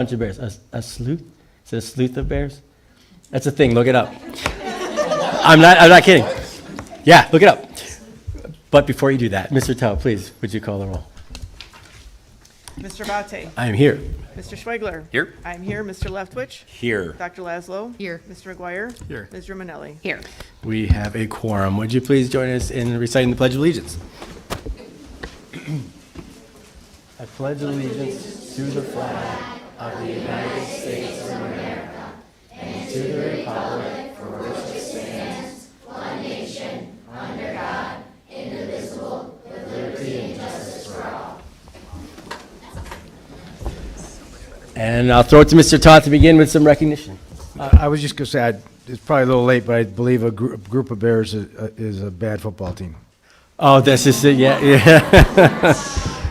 bunch of bears. A sleuth? Is it a sleuth of bears? That's a thing. Look it up. I'm not kidding. Yeah, look it up. But before you do that, Mr. Tao, please, would you call the roll? Mr. Abate. I am here. Mr. Schwegler. Here. I'm here. Mr. Leftwich. Here. Dr. Laszlo. Here. Mr. Aguirre. Here. Ms. Romanelli. Here. We have a quorum. Would you please join us in reciting the Pledge of Allegiance? I pledge allegiance to the flag of the United States of America and to the republic for which it stands, one nation, under God, indivisible, with liberty and justice for all. And I'll throw it to Mr. Todd to begin with some recognition. I was just going to say, it's probably a little late, but I believe a group of Bears is a bad football team. Oh, that's just it, yeah.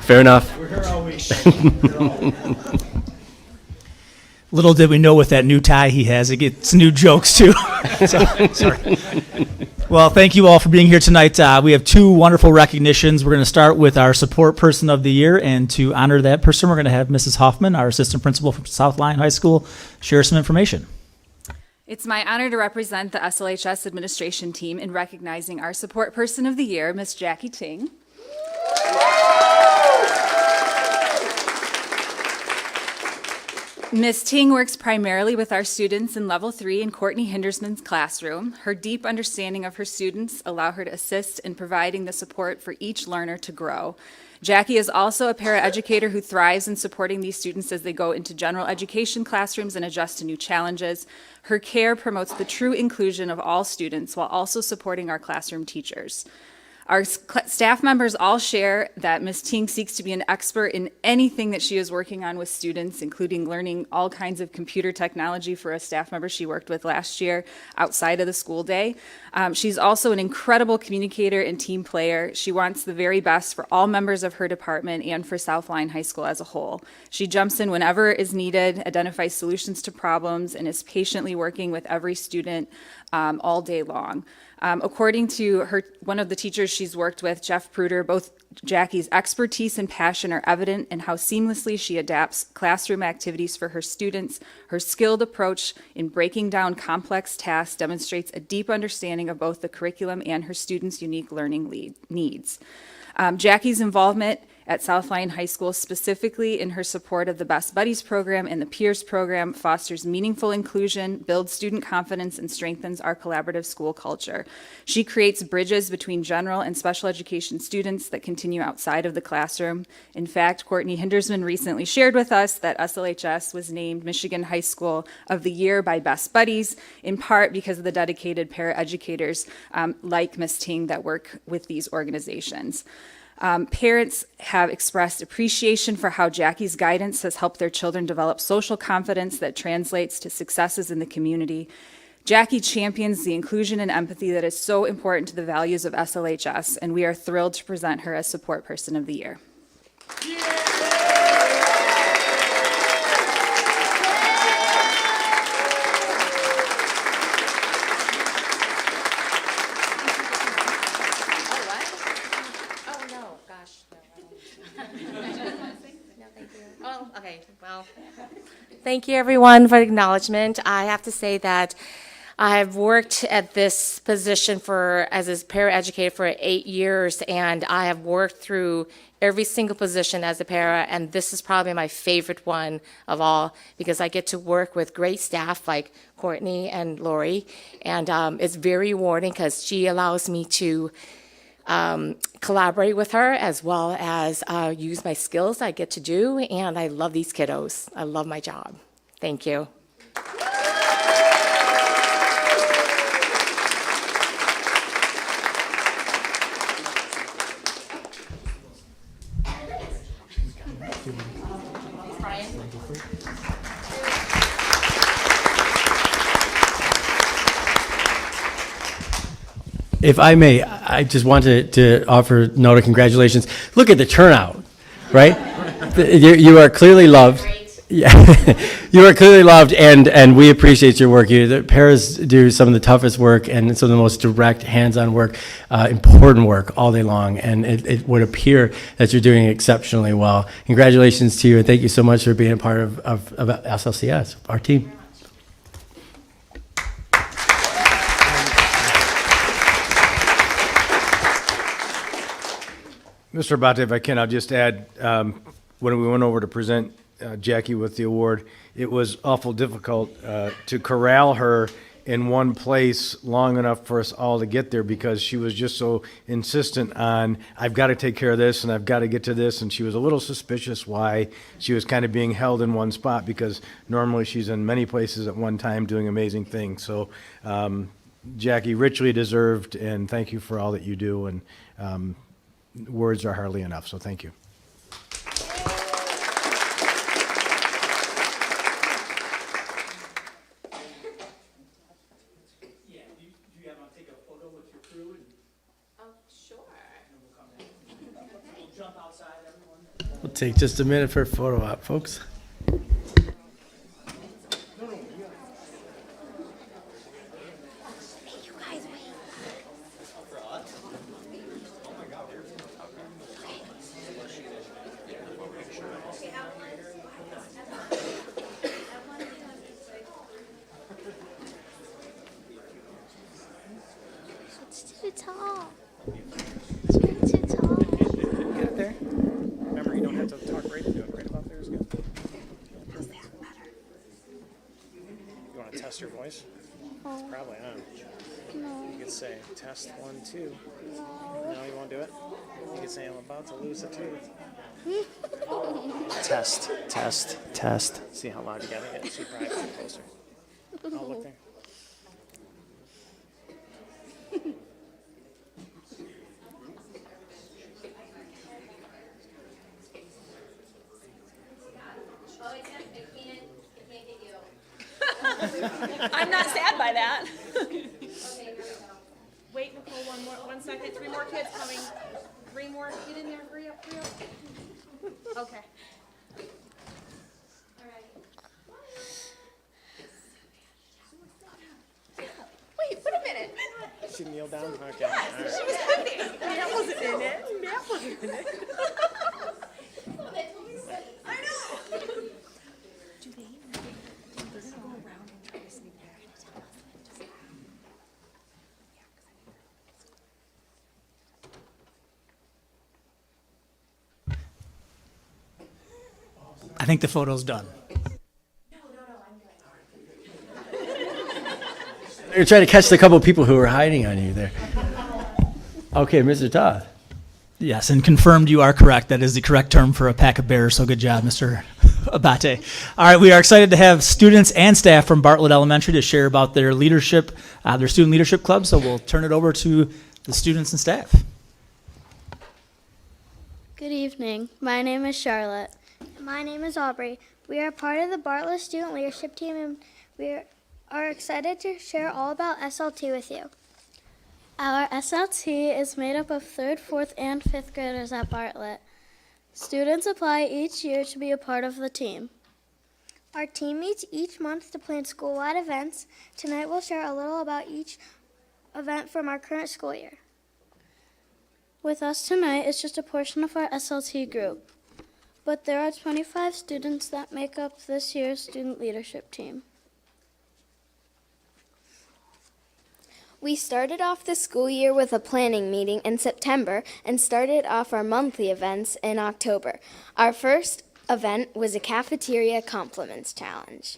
Fair enough. We're here all week. Little did we know with that new tie he has, it gets new jokes too. Sorry. Well, thank you all for being here tonight. We have two wonderful recognitions. We're going to start with our support person of the year, and to honor that person, we're going to have Mrs. Hoffman, our assistant principal from South Lyon High School, share some information. It's my honor to represent the SLHS administration team in recognizing our support person of the year, Miss Jackie Ting. Ms. Ting works primarily with our students in Level 3 in Courtney Hindersman's classroom. Her deep understanding of her students allow her to assist in providing the support for each learner to grow. Jackie is also a paraeducator who thrives in supporting these students as they go into general education classrooms and adjust to new challenges. Her care promotes the true inclusion of all students while also supporting our classroom teachers. Our staff members all share that Ms. Ting seeks to be an expert in anything that she is working on with students, including learning all kinds of computer technology for a staff member she worked with last year outside of the school day. She's also an incredible communicator and team player. She wants the very best for all members of her department and for South Lyon High School as a whole. She jumps in whenever is needed, identifies solutions to problems, and is patiently working with every student all day long. According to one of the teachers she's worked with, Jeff Pruder, both Jackie's expertise and passion are evident in how seamlessly she adapts classroom activities for her students. Her skilled approach in breaking down complex tasks demonstrates a deep understanding of both the curriculum and her students' unique learning needs. Jackie's involvement at South Lyon High School, specifically in her support of the Best Buddies program and the Peers program, fosters meaningful inclusion, builds student confidence, and strengthens our collaborative school culture. She creates bridges between general and special education students that continue outside of the classroom. In fact, Courtney Hindersman recently shared with us that SLHS was named Michigan High School of the Year by Best Buddies, in part because of the dedicated paraeducators like Ms. Ting that work with these organizations. Parents have expressed appreciation for how Jackie's guidance has helped their children develop social confidence that translates to successes in the community. Jackie champions the inclusion and empathy that is so important to the values of SLHS, and we are thrilled to present her as Support Person of the Year. Okay, well, thank you everyone for the acknowledgement. I have to say that I've worked at this position as a paraeducator for 8 years, and I have worked through every single position as a para, and this is probably my favorite one of all because I get to work with great staff like Courtney and Lori, and it's very rewarding because she allows me to collaborate with her as well as use my skills I get to do, and I love these kiddos. I love my job. Thank you. If I may, I just wanted to offer a note of congratulations. Look at the turnout, right? You are clearly loved. Yeah, you are clearly loved, and we appreciate your work. The paras do some of the toughest work and some of the most direct, hands-on work, important work all day long, and it would appear that you're doing exceptionally well. Congratulations to you, and thank you so much for being a part of SLCS, our team. Mr. Abate, if I can, I'll just add, when we went over to present Jackie with the award, it was awful difficult to corral her in one place long enough for us all to get there, because she was just so insistent on, I've got to take care of this and I've got to get to this, and she was a little suspicious why she was kind of being held in one spot, because normally she's in many places at one time doing amazing things. So Jackie, richly deserved, and thank you for all that you do, and words are hardly enough, so thank you. We'll take just a minute for a photo op, folks. It's too tall. It's too tall. Get it there. Remember, you don't have to talk right into it. Right about there is good. You want to test your voice? Oh, Probably not. no. You could say, test 1, 2. No, you won't do it? You could say, I'm about to lose a tooth. Test, test, test. See how loud you got to get. See, probably get closer. Oh, look there. I'm not sad by that. Wait, Nicole, one second. 3 more kids coming. 3 more. Get in there. Hurry up, hurry up. Okay. Wait a minute. She kneel down? Okay. All right. She was hiding. Matt wasn't in it. Matt wasn't in it. I know. I think the photo's done. You're trying to catch the couple of people who were hiding on you there. Okay, Mr. Todd. Yes, and confirmed you are correct. That is the correct term for a pack of bears, so good job, Mr. Abate. All right, we are excited to have students and staff from Bartlett Elementary to share about their leadership, their student leadership club, so we'll turn it over to the students and staff. Good evening. My name is Charlotte. My name is Aubrey. We are part of the Bartlett Student Leadership Team, and we are excited to share all about SLT with you. Our SLT is made up of 3rd, 4th, and 5th graders at Bartlett. Students apply each year to be a part of the team. Our team meets each month to plan school-wide events. Tonight we'll share a little about each event from our current school year. With us tonight is just a portion of our SLT group, but there are 25 students that make up this year's student leadership team. We started off the school year with a planning meeting in September and started off our monthly events in October. Our first event was a cafeteria compliments challenge.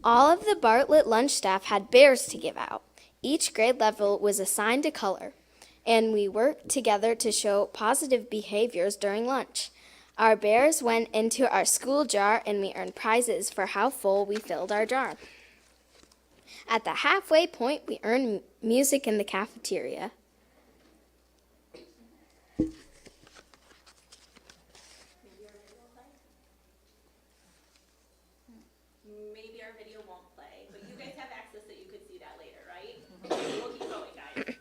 All of the Bartlett lunch staff had bears to give out. Each grade level was assigned a color, and we worked together to show positive behaviors during lunch. Our bears went into our school jar, and we earned prizes for how full we filled our jar. At the halfway point, we earned music in the cafeteria. Maybe our video won't play, but you guys have access that you could see that later, right? We'll keep going, guys.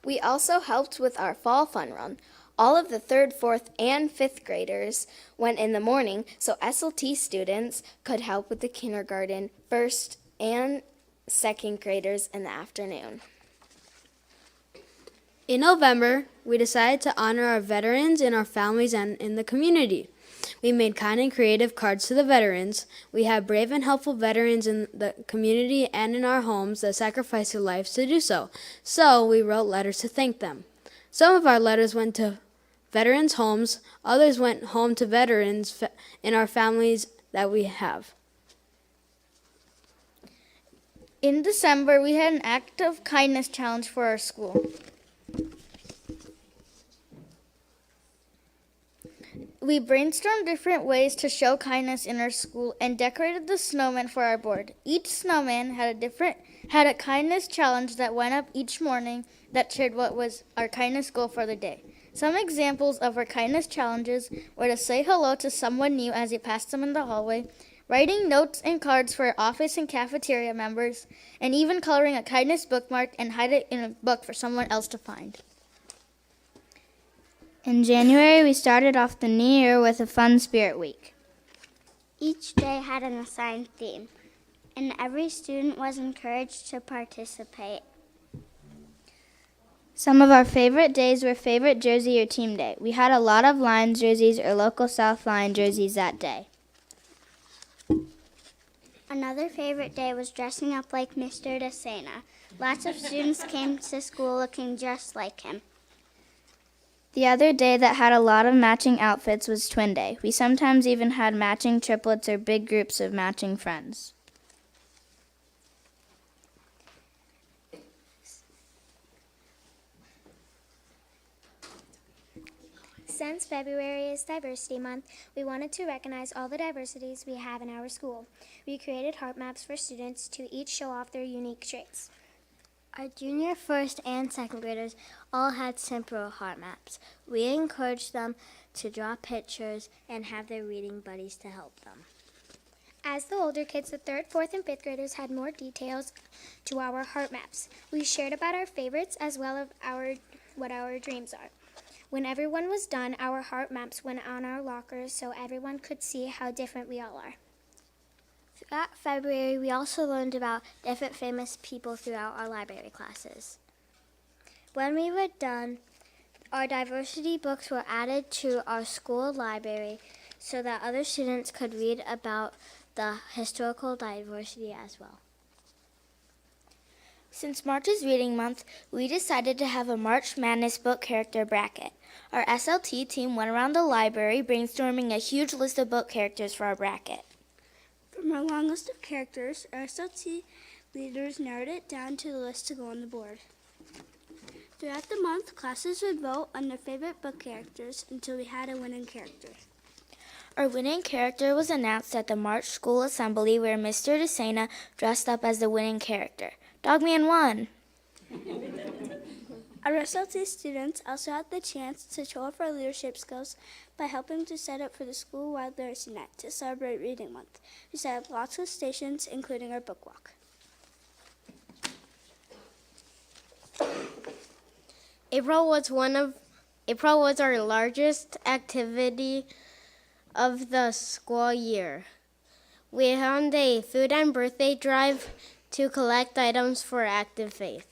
We also helped with our fall fun run. All of the 3rd, 4th, and 5th graders went in the morning so SLT students could help with the kindergarten, 1st, and 2nd graders in the afternoon. In November, we decided to honor our veterans and our families and in the community. We made kind and creative cards to the veterans. We have brave and helpful veterans in the community and in our homes that sacrificed their lives to do so. So we wrote letters to thank them. Some of our letters went to veterans' homes. Others went home to veterans in our families that we have. In December, we had an act of kindness challenge for our school. We brainstormed different ways to show kindness in our school and decorated the snowman for our board. Each snowman had a kindness challenge that went up each morning that shared what was our kindness goal for the day. Some examples of our kindness challenges were to say hello to someone new as you passed them in the hallway, writing notes and cards for office and cafeteria members, and even coloring a kindness bookmark and hide it in a book for someone else to find. In January, we started off the new year with a fun spirit week. Each day had an assigned theme, and every student was encouraged to participate. Some of our favorite days were favorite jersey or team day. We had a lot of Lions jerseys or local South Lion jerseys that day. Another favorite day was dressing up like Mr. DeSena. Lots of students came to school looking just like him. The other day that had a lot of matching outfits was Twin Day. We sometimes even had matching triplets or big groups of matching friends. Since February is Diversity Month, we wanted to recognize all the diversities we have in our school. We created heart maps for students to each show off their unique traits. Our junior, first, and second graders all had simple heart maps. We encouraged them to draw pictures and have their reading buddies to help them. As the older kids, the 3rd, 4th, and 5th graders had more details to our heart maps. We shared about our favorites as well as what our dreams are. When everyone was done, our heart maps went on our lockers so everyone could see how different we all are. Throughout February, we also learned about different famous people throughout our library classes. When we were done, our diversity books were added to our school library so that other students could read about the historical diversity as well. Since March is Reading Month, we decided to have a March Madness book character bracket. Our SLT team went around the library brainstorming a huge list of book characters for our bracket. From our long list of characters, our SLT leaders narrowed it down to the list to go on the board. Throughout the month, classes would vote on their favorite book characters until we had a winning character. Our winning character was announced at the March School Assembly where Mr. DeSena dressed up as the winning character. Dogman won! Our SLT students also had the chance to show off our leadership skills by helping to set up for the school-wide literacy night to celebrate Reading Month. We set up lots of stations, including our book walk. April was our largest activity of the school year. We held a food and birthday drive to collect items for Active Faith.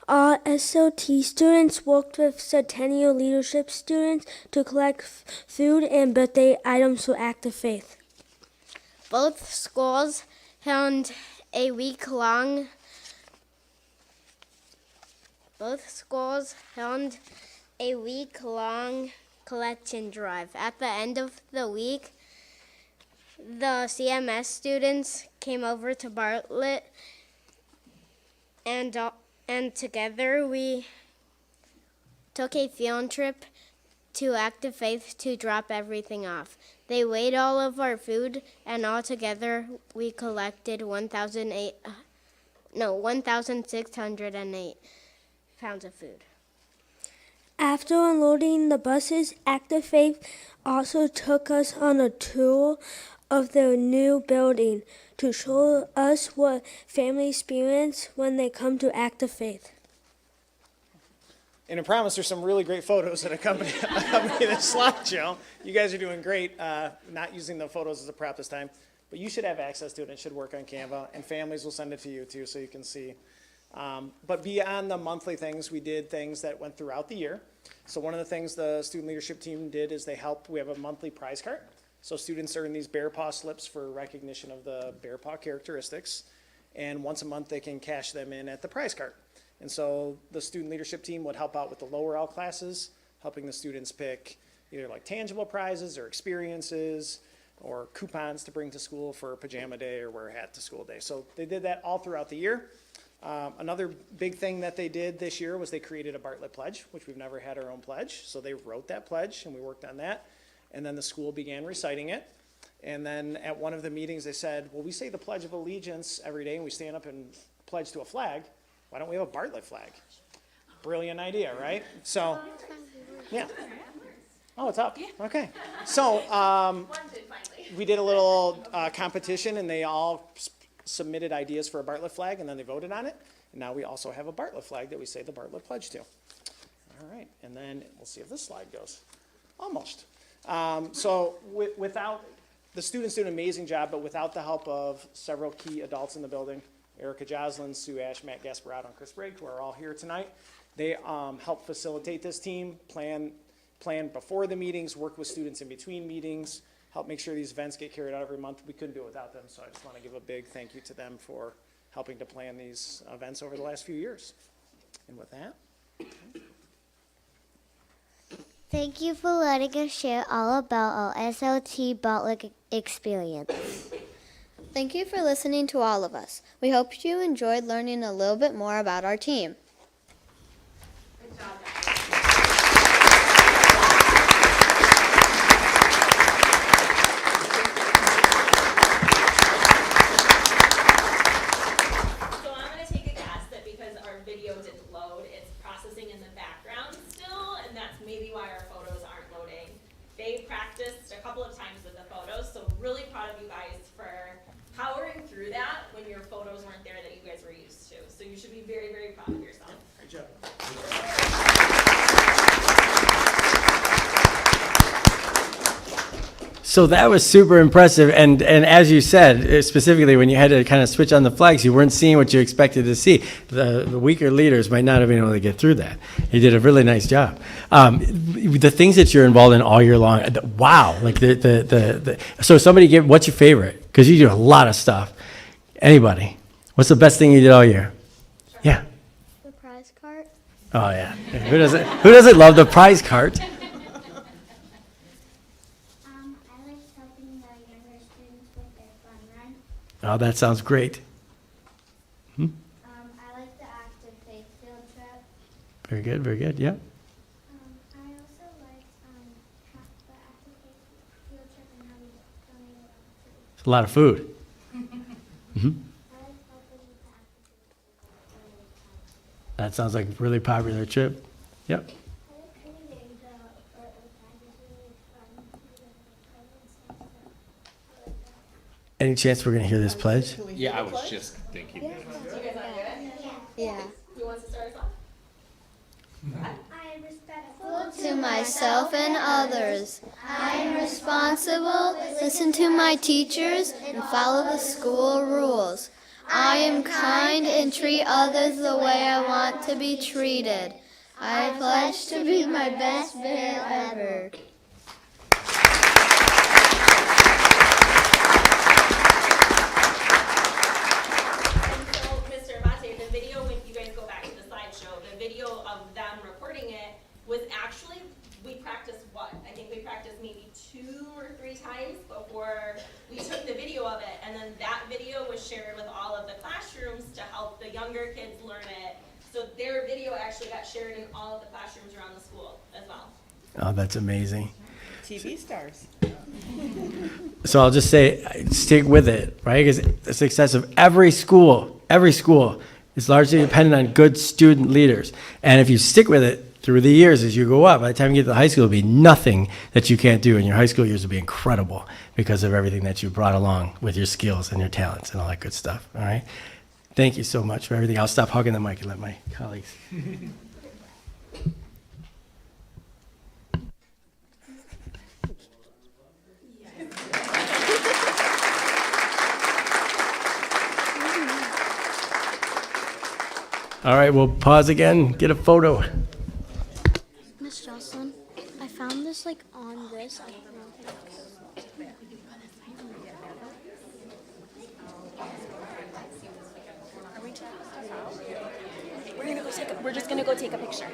SLT students worked with Centennial Leadership students to collect food and birthday items for Active Faith. Both schools held a week-long collection drive. At the end of the week, the CMS students came over to Bartlett and together we took a field trip to Active Faith to drop everything off. They weighed all of our food, and all together we collected 1,608 pounds of food. After unloading the buses, Active Faith also took us on a tour of their new building to show us what families experience when they come to Active Faith. And I promise there's some really great photos that accompany this slideshow. You guys are doing great, not using the photos as a prop this time, but you should have access to it. It should work on Canva, and families will send it to you too so you can see. But beyond the monthly things, we did things that went throughout the year. So one of the things the student leadership team did is they helped, we have a monthly prize cart. So students earn these bear paw slips for recognition of the bear paw characteristics. And once a month they can cash them in at the prize cart. And so the student leadership team would help out with the lower L classes, helping the students pick either like tangible prizes or experiences or coupons to bring to school for pajama day or wear a hat to school day. So they did that all throughout the year. Another big thing that they did this year was they created a Bartlett pledge, which we've never had our own pledge. So they wrote that pledge and we worked on that. And then the school began reciting it. And then at one of the meetings they said, well, we say the Pledge of Allegiance every day and we stand up and pledge to a flag. Why don't we have a Bartlett flag? Brilliant idea, right? So, yeah. Oh, it's up. Okay. So we did a little competition and they all submitted ideas for a Bartlett flag and then they voted on it. And now we also have a Bartlett flag that we say the Bartlett pledge to. All right. And then we'll see if this slide goes. Almost. So without, the students do an amazing job, but without the help of several key adults in the building, Erica Joslin, Sue Ash, Matt Gasparato, and Chris Brigg, who are all here tonight, they help facilitate this team, plan before the meetings, work with students in between meetings, help make sure these events get carried out every month. We couldn't do it without them, so I just want to give a big thank you to them for helping to plan these events over the last few years. And with that. Thank you for letting us share all about our SLT Bartlett experience. Thank you for listening to all of us. We hope you enjoyed learning a little bit more about our team. Good job, guys. So I'm going to take a guess that because our video didn't load, it's processing in the background still, and that's maybe why our photos aren't loading. They practiced a couple of times with the photos, so really proud of you guys for powering through that when your photos weren't there that you guys were used to. So you should be very, very proud of yourself. Great job. So that was super impressive, and as you said, specifically when you had to kind of switch on the flags, you weren't seeing what you expected to see. The weaker leaders might not have been able to get through that. You did a really nice job. The things that you're involved in all year long, wow! Like so somebody give, what's your favorite? Because you do a lot of stuff. Anybody? What's the best thing you did all year? Yeah. The prize cart. Oh yeah. Who doesn't love the prize cart? I like helping the younger students with their fun run. Oh, that sounds great. I like the active faith field trip. Very good, very good. Yeah. I also like the active faith field trip and how we donated all the food. It's a lot of food. I like helping with the active faith. That sounds like a really popular trip. Yep. I like reading the Bartlett flag is really fun. Any chance we're going to hear this pledge? Yeah, I was just thinking that. Yeah. Who wants to start us off? I am respectful To myself and others. I am responsible, listen to my teachers, and follow the school rules. I am kind and treat others the way I want to be treated. I pledge to be my best bear ever. So, Mr. Abate, the video, when you guys go back to the slideshow, the video of them recording it was actually, we practiced what? I think we practiced maybe 2 or 3 times before we took the video of it. And then that video was shared with all of the classrooms to help the younger kids learn it. So their video actually got shared in all of the classrooms around the school as well. Oh, that's amazing. TV stars. So I'll just say, stick with it, right? Because the success of every school is largely dependent on good student leaders. And if you stick with it through the years as you go up, by the time you get to the high school, there'll be nothing that you can't do. And your high school years will be incredible because of everything that you brought along with your skills and your talents and all that good stuff, all right? Thank you so much for everything. I'll stop hugging the mic and let my colleagues. All right, we'll pause again, get a photo. Miss Jocelyn, I found this like on this. I don't know. We're just gonna go take a picture.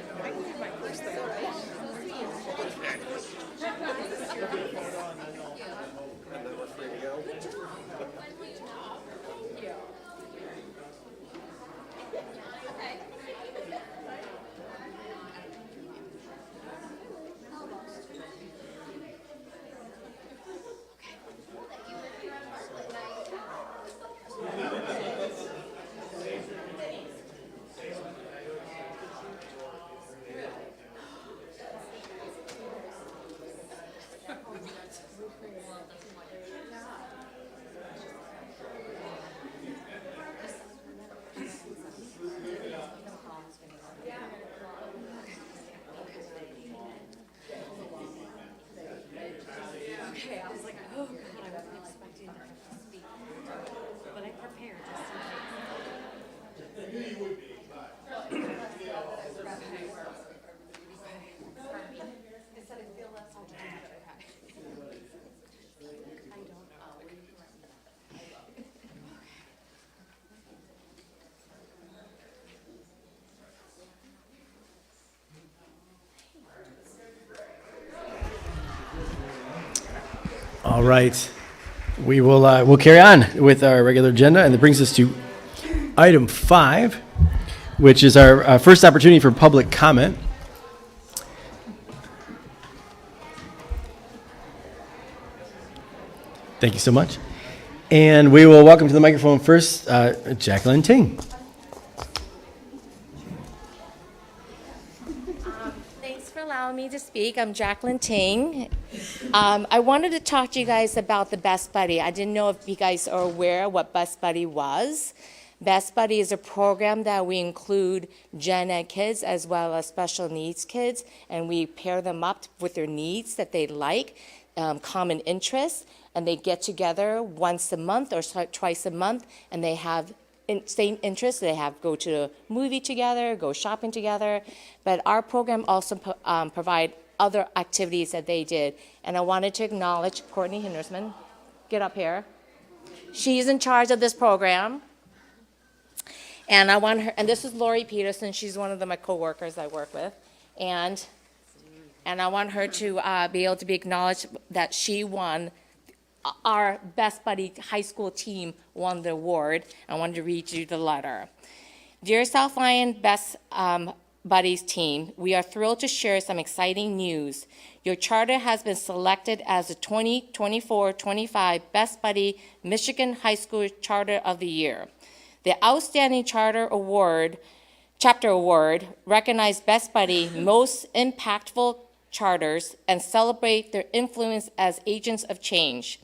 All right, we'll carry on with our regular agenda, and that brings us to item 5, which is our first opportunity for public comment. Thank you so much. And we will welcome to the microphone first, Jacqueline Ting. Thanks for allowing me to speak. I'm Jacqueline Ting. I wanted to talk to you guys about the Best Buddy. I didn't know if you guys are aware what Best Buddy was. Best Buddy is a program that we include gen ed kids as well as special needs kids, and we pair them up with their needs that they like, common interests, and they get together once a month or twice a month, and they have same interests. They go to a movie together, go shopping together, but our program also provide other activities that they did. And I wanted to acknowledge Courtney Hindersman. Get up here. She's in charge of this program. And I want her, and this is Lori Peterson. She's one of my coworkers I work with. And I want her to be able to be acknowledged that she won. Our Best Buddy high school team won the award. I wanted to read you the letter. Dear South Lyon Best Buddies team, we are thrilled to share some exciting news. Your charter has been selected as the 2024-25 Best Buddy Michigan High School Charter of the Year. The Outstanding Charter Award, Chapter Award, recognizes Best Buddy most impactful charters and celebrate their influence as agents of change.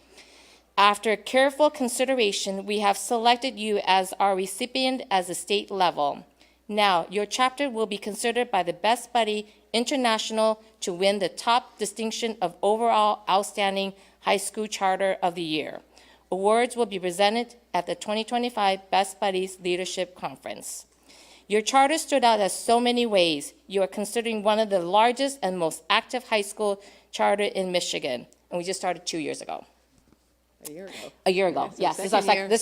After careful consideration, we have selected you as our recipient at the state level. Now, your chapter will be considered by the Best Buddy International to win the top distinction of overall outstanding high school charter of the year. Awards will be presented at the 2025 Best Buddies Leadership Conference. Your charter stood out in so many ways. You are considering one of the largest and most active high school charter in Michigan, and we just started 2 years ago. A year ago, yes. This is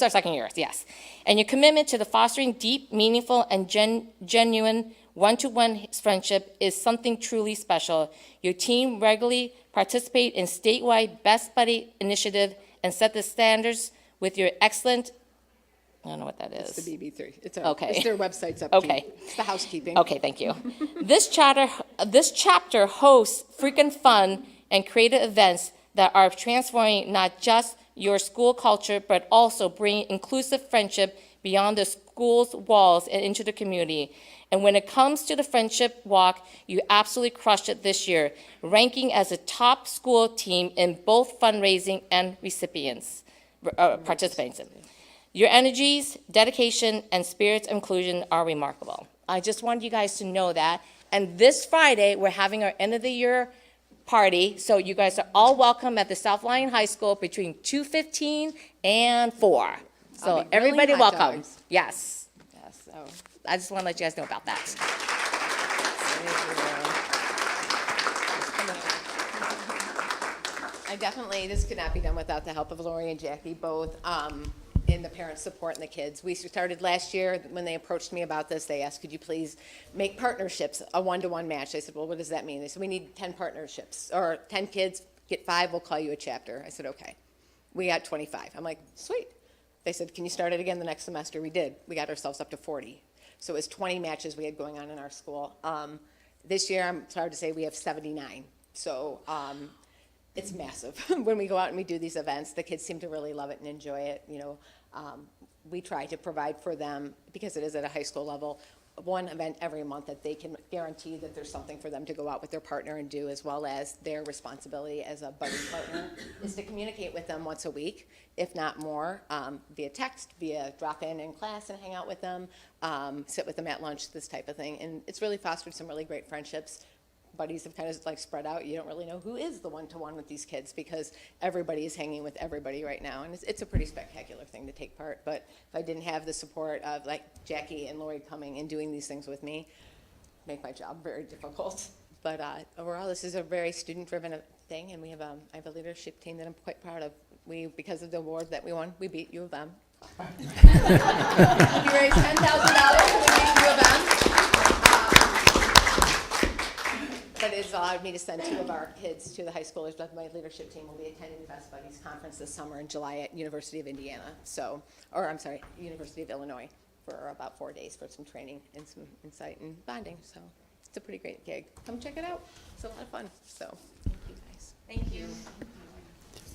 our second year, yes. And your commitment to the fostering deep, meaningful, and genuine one-to-one friendship is something truly special. Your team regularly participate in statewide Best Buddy initiative and set the standards with your excellent, I don't know what that is. It's the BB3. Okay. It's their website's up. Okay. It's the housekeeping. Okay, thank you. This chapter hosts frequent fun and creative events that are transforming not just your school culture, but also bringing inclusive friendship beyond the school's walls and into the community. And when it comes to the Friendship Walk, you absolutely crushed it this year, ranking as a top school team in both fundraising and participants. Your energies, dedication, and spirit of inclusion are remarkable. I just wanted you guys to know that. And this Friday, we're having our end of the year party, so you guys are all welcome at the South Lyon High School between 2:15 and 4. So I'll be grilling everybody hot welcome. dogs. Yes. Yes, so I just want to let you guys know about that. I definitely, this could not be done without the help of Lori and Jackie, both in the parent support and the kids. We started last year, when they approached me about this, they asked, could you please make partnerships a one-to-one match? I said, well, what does that mean? They said, we need 10 partnerships, or 10 kids, get 5, we'll call you a chapter. I said, okay. We got 25. I'm like, sweet. They said, can you start it again the next semester? We did. We got ourselves up to 40. So it was 20 matches we had going on in our school. This year, I'm proud to say we have 79. So it's massive. When we go out and we do these events, the kids seem to really love it and enjoy it. You know, we try to provide for them, because it is at a high school level, one event every month that they can guarantee that there's something for them to go out with their partner and do, as well as their responsibility as a buddy partner is to communicate with them once a week, if not more, via text, via drop in class and hang out with them, sit with them at lunch, this type of thing. And it's really fostered some really great friendships. Buddies have kind of like spread out. You don't really know who is the one-to-one with these kids, because everybody is hanging with everybody right now, and it's a pretty spectacular thing to take part. But if I didn't have the support of like Jackie and Lori coming and doing these things with me, make my job very difficult. But overall, this is a very student-driven thing, and I have a leadership team that I'm quite proud of. Because of the award that we won, we beat U of M. We raised $10,000 and we beat U of M. But it's allowed me to send 2 of our kids to the high schoolers. But my leadership team will be attending the Best Buddies Conference this summer in July at University of Indiana. University of Illinois, for about 4 days for some training and some insight and bonding. So it's a pretty great gig. Come check it out. It's a lot of fun. So thank you guys. Thank you.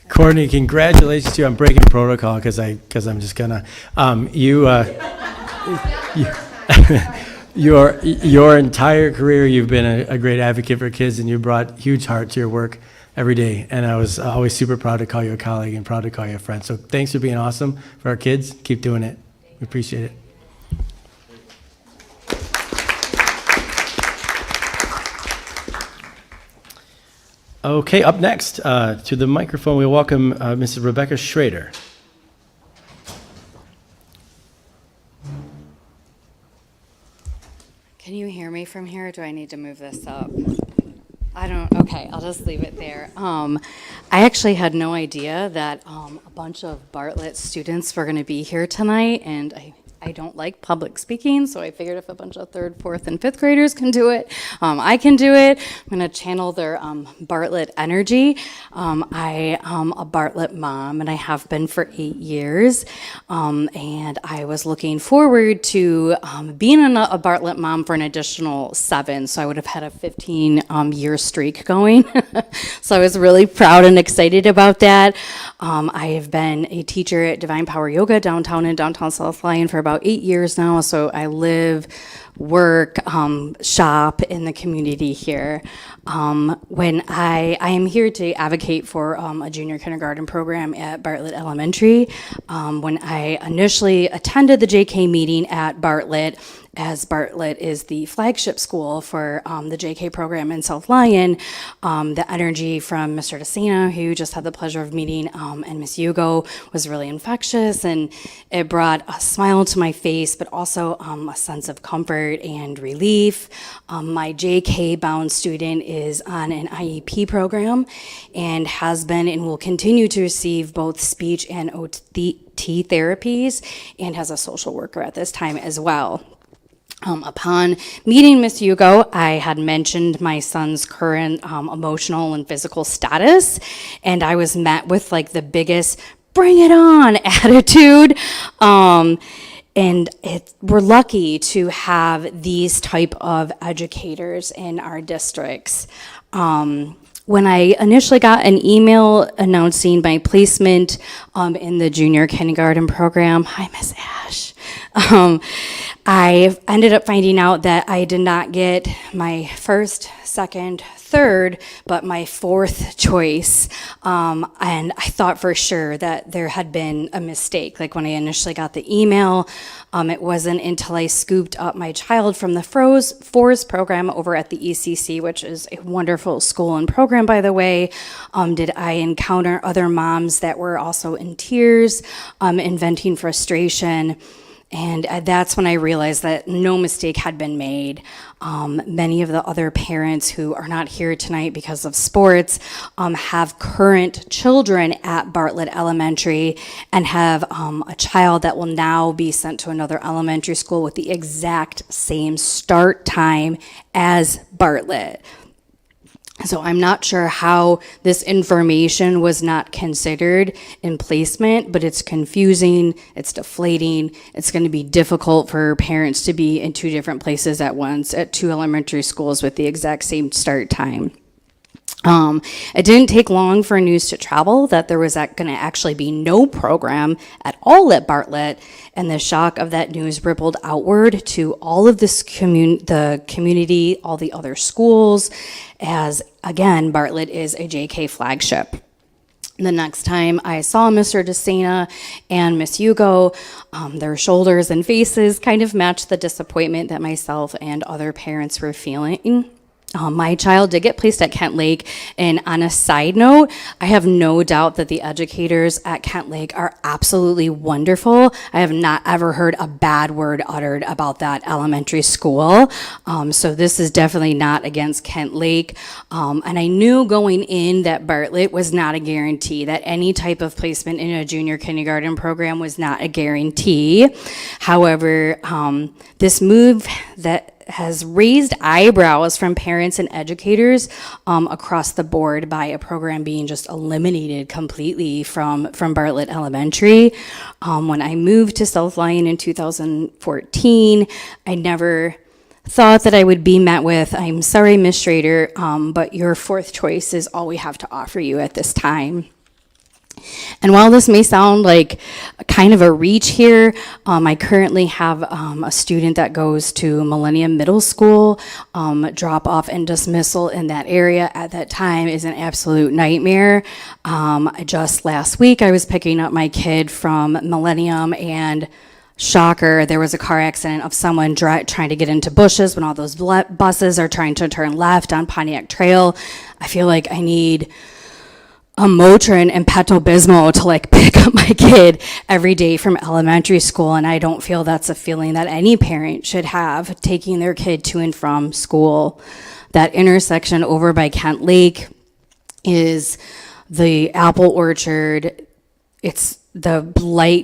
Courtney, congratulations to you on breaking protocol, because I'm just gonna your entire career you've been a great advocate for kids, and you brought huge heart to your work every day, and I was always super proud to call you a colleague and proud to call you a friend. So thanks for being awesome for our kids. Keep doing it. We appreciate it. Okay, up next to the microphone, we welcome Mrs. Rebecca Schrader. Can you hear me from here, or do I need to move this up? Okay, I'll just leave it there. I actually had no idea that a bunch of Bartlett students were going to be here tonight, and I don't like public speaking, so I figured if a bunch of 3rd, 4th, and 5th graders can do it, I can do it. I'm going to channel their Bartlett energy. I am a Bartlett mom, and I have been for 8 years, and I was looking forward to being a Bartlett mom for an additional 7, so I would have had a 15-year streak going. So I was really proud and excited about that. I have been a teacher at Divine Power Yoga downtown in downtown South Lyon for about 8 years now, so I live, work, shop in the community here. When I am here to advocate for a junior kindergarten program at Bartlett Elementary. When I initially attended the JK meeting at Bartlett, as Bartlett is the flagship school for the JK program in South Lyon, the energy from Mr. DeSena, who just had the pleasure of meeting, and Miss Hugo was really infectious, and it brought a smile to my face, but also a sense of comfort and relief. My JK-bound student is on an IEP program and has been and will continue to receive both speech and OT therapies, and has a social worker at this time as well. Upon meeting Miss Hugo, I had mentioned my son's current emotional and physical status, and I was met with like the biggest "bring it on" attitude. And we're lucky to have these type of educators in our districts. When I initially got an email announcing my placement in the junior kindergarten program, hi, Miss Ash, I ended up finding out that I did not get my first, second, third, but my 4th choice. And I thought for sure that there had been a mistake. Like when I initially got the email, it wasn't until I scooped up my child from the FORS program over at the ECC, which is a wonderful school and program, by the way, did I encounter other moms that were also in tears and venting frustration. And that's when I realized that no mistake had been made. Many of the other parents who are not here tonight because of sports have current children at Bartlett Elementary and have a child that will now be sent to another elementary school with the exact same start time as Bartlett. So I'm not sure how this information was not considered in placement, but it's confusing, it's deflating, it's going to be difficult for parents to be in two different places at once at two elementary schools with the exact same start time. It didn't take long for news to travel that there was going to actually be no program at all at Bartlett, and the shock of that news rippled outward to all of this the community, all the other schools, as again, Bartlett is a JK flagship. The next time I saw Mr. DeSena and Miss Hugo, their shoulders and faces kind of matched the disappointment that myself and other parents were feeling. My child did get placed at Kent Lake, and on a side note, I have no doubt that the educators at Kent Lake are absolutely wonderful. I have not ever heard a bad word uttered about that elementary school, so this is definitely not against Kent Lake, and I knew going in that Bartlett was not a guarantee, that any type of placement in a junior kindergarten program was not a guarantee. However, this move that has raised eyebrows from parents and educators across the board by a program being just eliminated completely from Bartlett Elementary. When I moved to South Lyon in 2014, I never thought that I would be met with, "I'm sorry, Miss Schrader, but your fourth choice is all we have to offer you at this time." And while this may sound like kind of a reach here, I currently have a student that goes to Millennium Middle School. Drop off and dismissal in that area at that time is an absolute nightmare. Just last week, I was picking up my kid from Millennium, and shocker, there was a car accident of someone trying to get into bushes when all those buses are trying to turn left on Pontiac Trail. I feel like I need a Motrin and Pepto-Bismol to like pick up my kid every day from elementary school, and I don't feel that's a feeling that any parent should have taking their kid to and from school. That intersection over by Kent Lake is the apple orchard. It's the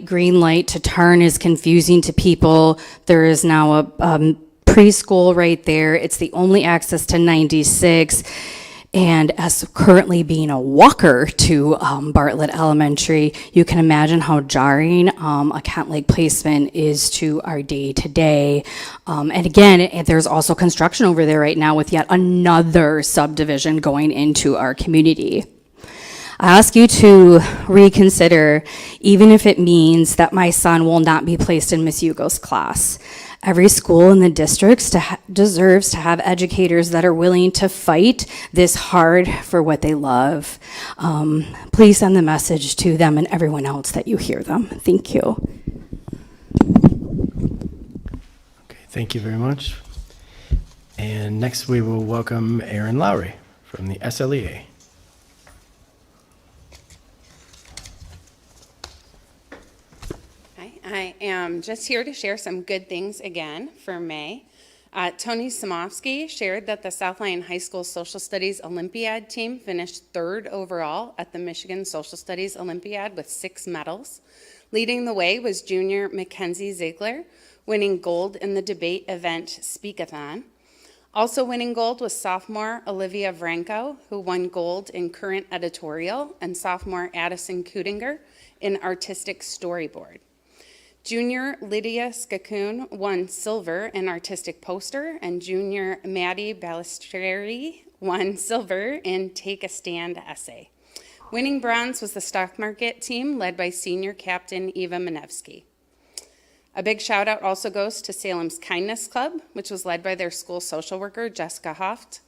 green light to turn is confusing to people. There is now a preschool right there. It's the only access to 96. And as currently being a walker to Bartlett Elementary, you can imagine how jarring a Kent Lake placement is to our day-to-day. And again, there's also construction over there right now with yet another subdivision going into our community. I ask you to reconsider, even if it means that my son will not be placed in Miss Hugo's class. Every school in the district deserves to have educators that are willing to fight this hard for what they love. Please send the message to them and everyone else that you hear them. Thank you. Okay, thank you very much. And next we will welcome Aaron Lowry from the SLEA. I am just here to share some good things again for May. Tony Samofsky shared that the South Lyon High School Social Studies Olympiad team finished third overall at the Michigan Social Studies Olympiad with 6 medals. Leading the way was junior Mackenzie Ziegler, winning gold in the debate event Speakathon. Also winning gold was sophomore Olivia Vranko, who won gold in current editorial, and sophomore Addison Kudinger in artistic storyboard. Junior Lydia Skakoon won silver in artistic poster, and junior Maddie Balistreri won silver in Take a Stand essay. Winning bronze was the stock market team led by senior captain Eva Manevsky. A big shout out also goes to Salem's Kindness Club, which was led by their school social worker, Jessica Hoft.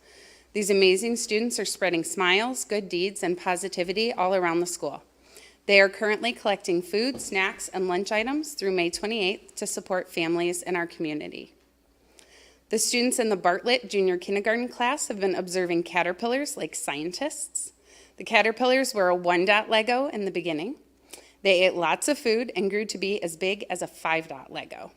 These amazing students are spreading smiles, good deeds, and positivity all around the school. They are currently collecting food, snacks, and lunch items through May 28th to support families in our community. The students in the Bartlett Junior Kindergarten class have been observing caterpillars like scientists. The caterpillars were a 1-dot Lego in the beginning. They ate lots of food and grew to be as big as a 5-dot Lego.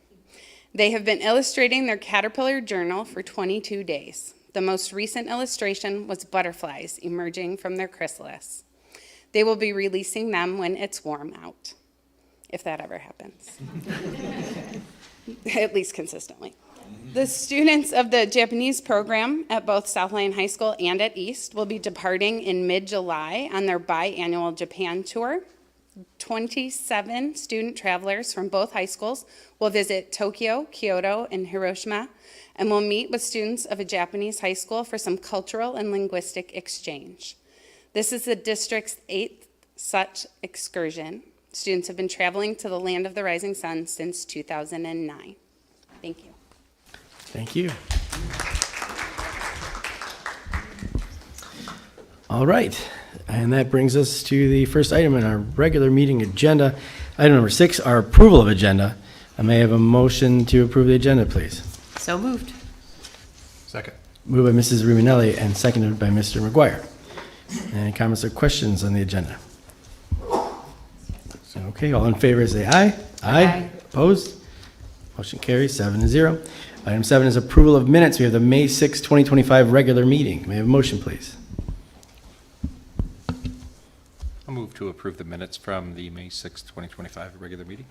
They have been illustrating their caterpillar journal for 22 days. The most recent illustration was butterflies emerging from their chrysalis. They will be releasing them when it's warm out, if that ever happens, at least consistently. The students of the Japanese program at both South Lyon High School and at East will be departing in mid-July on their biannual Japan tour. 27 student travelers from both high schools will visit Tokyo, Kyoto, and Hiroshima, and will meet with students of a Japanese high school for some cultural and linguistic exchange. This is the district's 8th such excursion. Students have been traveling to the land of the rising sun since 2009. Thank you. Thank you. All right, and that brings us to the first item in our regular meeting agenda. Item number 6, our approval of agenda. I may have a motion to approve the agenda, please. So moved. Second. Moved by Mrs. Ruminelli and seconded by Mr. McGuire. Any comments or questions on the agenda? Okay, all in favor say aye. Aye. Opposed? Motion carries 7-0. Item 7 is approval of minutes. We have the May 6, 2025 regular meeting. May I have a motion, please? I'll move to approve the minutes from the May 6, 2025 regular meeting.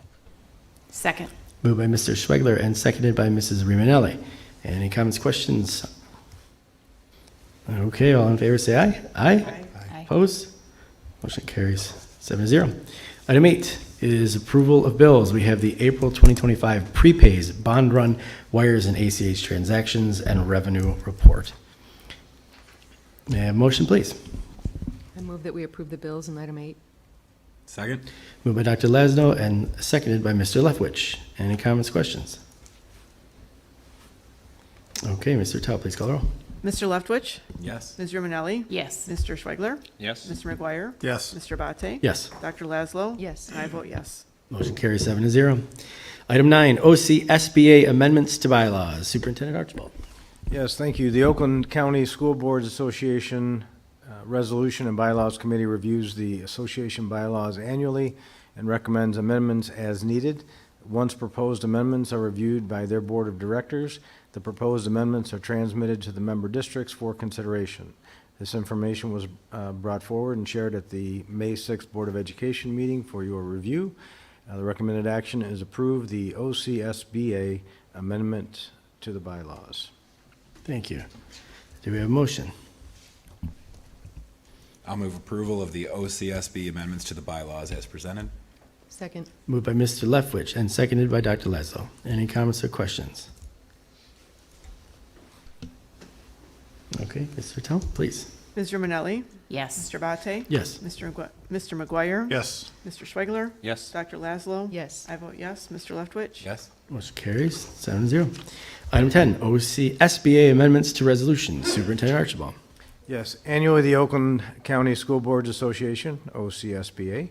Second. Moved by Mr. Schwegler and seconded by Mrs. Riminelli. Any comments, questions? Okay, all in favor say aye. Aye. Aye. Opposed? Motion carries 7-0. Item 8 is approval of bills. We have the April 2025 prepays, bond run, wires, and ACH transactions, and revenue report. May I have a motion, please? I move that we approve the bills in item 8. Second. Moved by Dr. Laszlo and seconded by Mr. Leftwich. Any comments, questions? Okay, Mr. Tao, please call the roll. Mr. Leftwich? Yes. Ms. Romanelli? Yes. Mr. Schwegler? Yes. Mr. McGuire? Yes. Mr. Abate? Yes. Dr. Laszlo? Yes. And I vote yes. Motion carries 7-0. Item 9, OCSBA amendments to bylaws. Superintendent Archibald. Yes, thank you. The Oakland County School Boards Association Resolution and Bylaws Committee reviews the association bylaws annually and recommends amendments as needed. Once proposed amendments are reviewed by their board of directors, the proposed amendments are transmitted to the member districts for consideration. This information was brought forward and shared at the May 6th Board of Education meeting for your review. The recommended action is approve the OCSBA amendment to the bylaws. Thank you. Do we have a motion? I'll move approval of the OCSB amendments to the bylaws as presented. Second. Moved by Mr. Leftwich and seconded by Dr. Laszlo. Any comments or questions? Okay, Mr. Tell, please. Ms. Romanelli? Yes. Mr. Abate? Yes. Mr. McGuire? Yes. Mr. Schwegler? Yes. Dr. Laszlo? Yes. I vote yes. Mr. Leftwich? Yes. Motion carries 7-0. Item 10, OCSBA amendments to resolutions. Superintendent Archibald. Yes, annually, the Oakland County School Boards Association, OCSBA,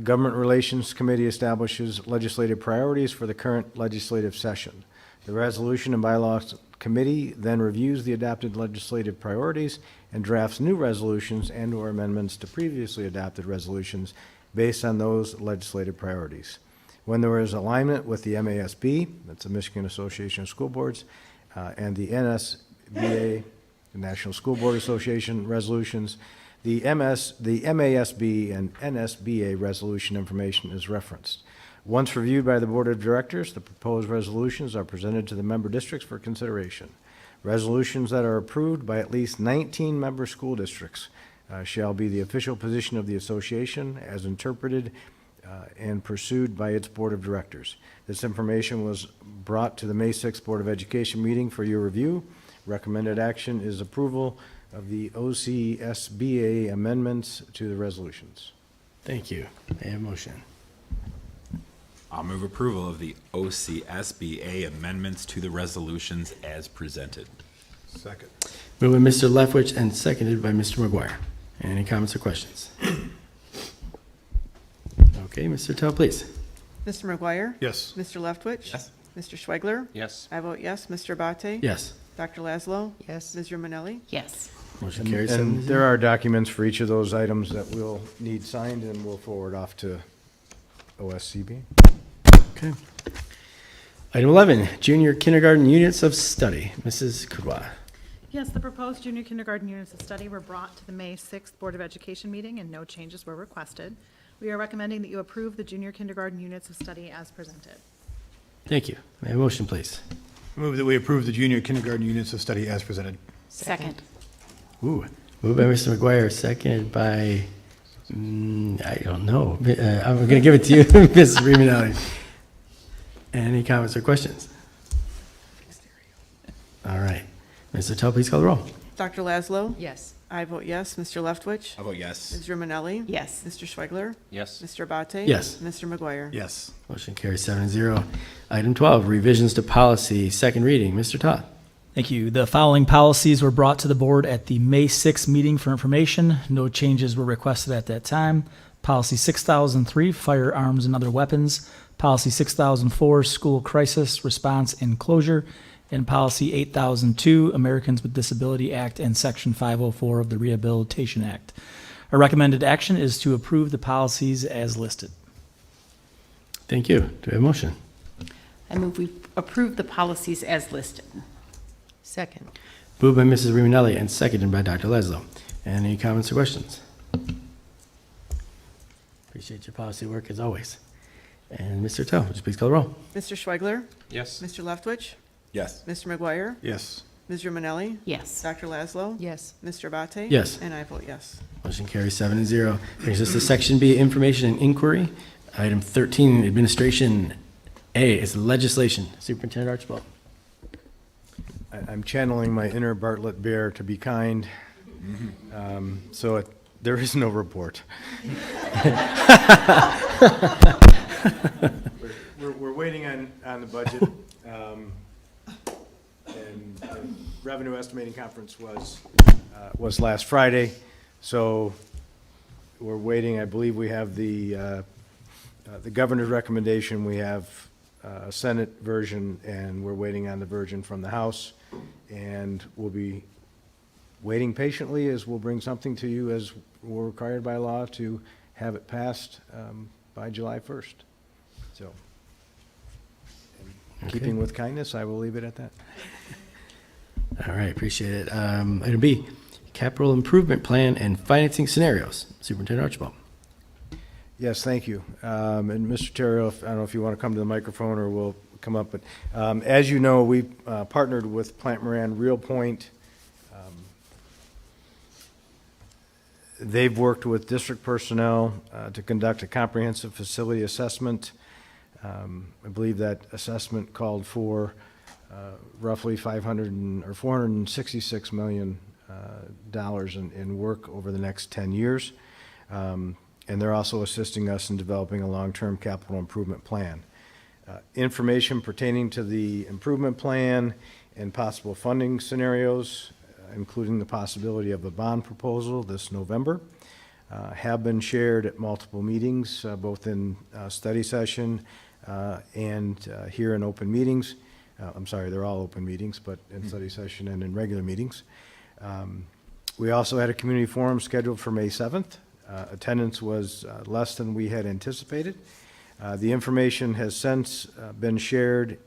Government Relations Committee establishes legislative priorities for the current legislative session. The Resolution and Bylaws Committee then reviews the adopted legislative priorities and drafts new resolutions and/or amendments to previously adopted resolutions based on those legislative priorities. When there is alignment with the MASB, that's the Michigan Association of School Boards, and the NSBA, the National School Board Association resolutions, the MASB and NSBA resolution information is referenced. Once reviewed by the Board of Directors, the proposed resolutions are presented to the member districts for consideration. Resolutions that are approved by at least 19 member school districts shall be the official position of the association as interpreted and pursued by its Board of Directors. This information was brought to the May 6th Board of Education meeting for your review. Recommended action is approval of the OCSBA amendments to the resolutions. Thank you. May I have a motion? I'll move approval of the OCSBA amendments to the resolutions as presented. Second. Moved by Mr. Leftwich and seconded by Mr. McGuire. Any comments or questions? Okay, Mr. Tell, please. Mr. McGuire? Yes. Mr. Leftwich? Yes. Mr. Schwegler? Yes. I vote yes. Mr. Abate? Yes. Dr. Laszlo? Yes. Ms. Romanelli? Yes. Motion carries And 7-0. there are documents for each of those items that we'll need signed, and we'll forward off to OSCB. Okay. Item 11, junior kindergarten units of study. Mrs. Kudwa. Yes, the proposed junior kindergarten units of study were brought to the May 6th Board of Education meeting and no changes were requested. We are recommending that you approve the junior kindergarten units of study as presented. Thank you. May I have a motion, please? Move that we approve the junior kindergarten units of study as presented. Second. Ooh, moved by Mr. McGuire, seconded by, I don't know. I'm going to give it to you, Mrs. Remanelli. Any comments or questions? All right. Mr. Tell, please call the roll. Dr. Laszlo? Yes. I vote yes. Mr. Leftwich? I vote yes. Ms. Romanelli? Yes. Mr. Schweigler? Yes. Mr. Abate? Yes. Mr. McGuire? Yes. Motion carries 7-0. Item 12, revisions to policy, second reading. Mr. Todd. Thank you. The following policies were brought to the board at the May 6th meeting for information. No changes were requested at that time. Policy 6003, firearms and other weapons. Policy 6004, school crisis response and closure. And Policy 8002, Americans with Disability Act, and Section 504 of the Rehabilitation Act. Our recommended action is to approve the policies as listed. Thank you. Do we have a motion? I move we approve the policies as listed. Second. Moved by Mrs. Remanelli and seconded by Dr. Laszlo. Any comments or questions? Appreciate your policy work as always. And Mr. Tell, would you please call the roll? Mr. Schweigler? Yes. Mr. Leftwich? Yes. Mr. McGuire? Yes. Ms. Romanelli? Yes. Dr. Laszlo? Yes. Mr. Abate? Yes. And I vote yes. Motion carries 7-0. Brings us to Section B, Information and Inquiry. Item 13, Administration A is legislation. Superintendent Archibald. I'm channeling my inner Bartlett Bear to be kind. There is no report. We're waiting on the budget. And the revenue estimating conference was last Friday. So we're waiting. I believe we have the governor's recommendation. We have a Senate version, and we're waiting on the version from the House. And we'll be waiting patiently as we'll bring something to you as we're required by law to have it passed by July 1st. So, in keeping with kindness, I will leave it at that. All right, appreciate it. Item B, capital improvement plan and financing scenarios. Superintendent Archibald. Yes, thank you. And Mr. Terrio, I don't know if you want to come to the microphone or we'll come up, but as you know, we partnered with Plant Moran Real Point. They've worked with district personnel to conduct a comprehensive facility assessment. I believe that assessment called for roughly $466 million in work over the next 10 years. And they're also assisting us in developing a long-term capital improvement plan. Information pertaining to the improvement plan and possible funding scenarios, including the possibility of a bond proposal this November, have been shared at multiple meetings, both in study session and here in open meetings. I'm sorry, they're all open meetings, but in study session and in regular meetings. We also had a community forum scheduled for May 7th. Attendance was less than we had anticipated. The information has since been shared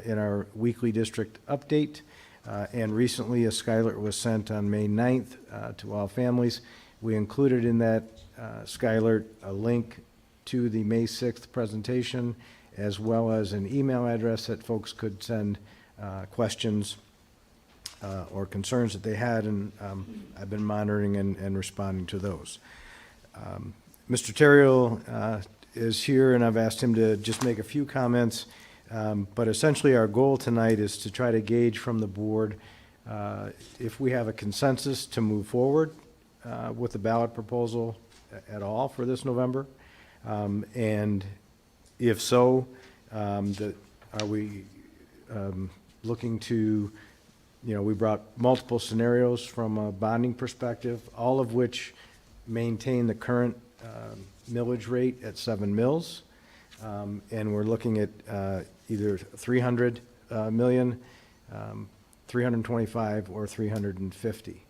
in our weekly district update, and recently a Skylar was sent on May 9th to all families. We included in that Skylar a link to the May 6th presentation, as well as an email address that folks could send questions or concerns that they had, and I've been monitoring and responding to those. Mr. Terrio is here, and I've asked him to just make a few comments, but essentially our goal tonight is to try to gauge from the board if we have a consensus to move forward with the ballot proposal at all for this November, and if so, are we looking to, we brought multiple scenarios from a bonding perspective, all of which maintain the current millage rate at 7 mills. And we're looking at either 300 million, 325, or 350.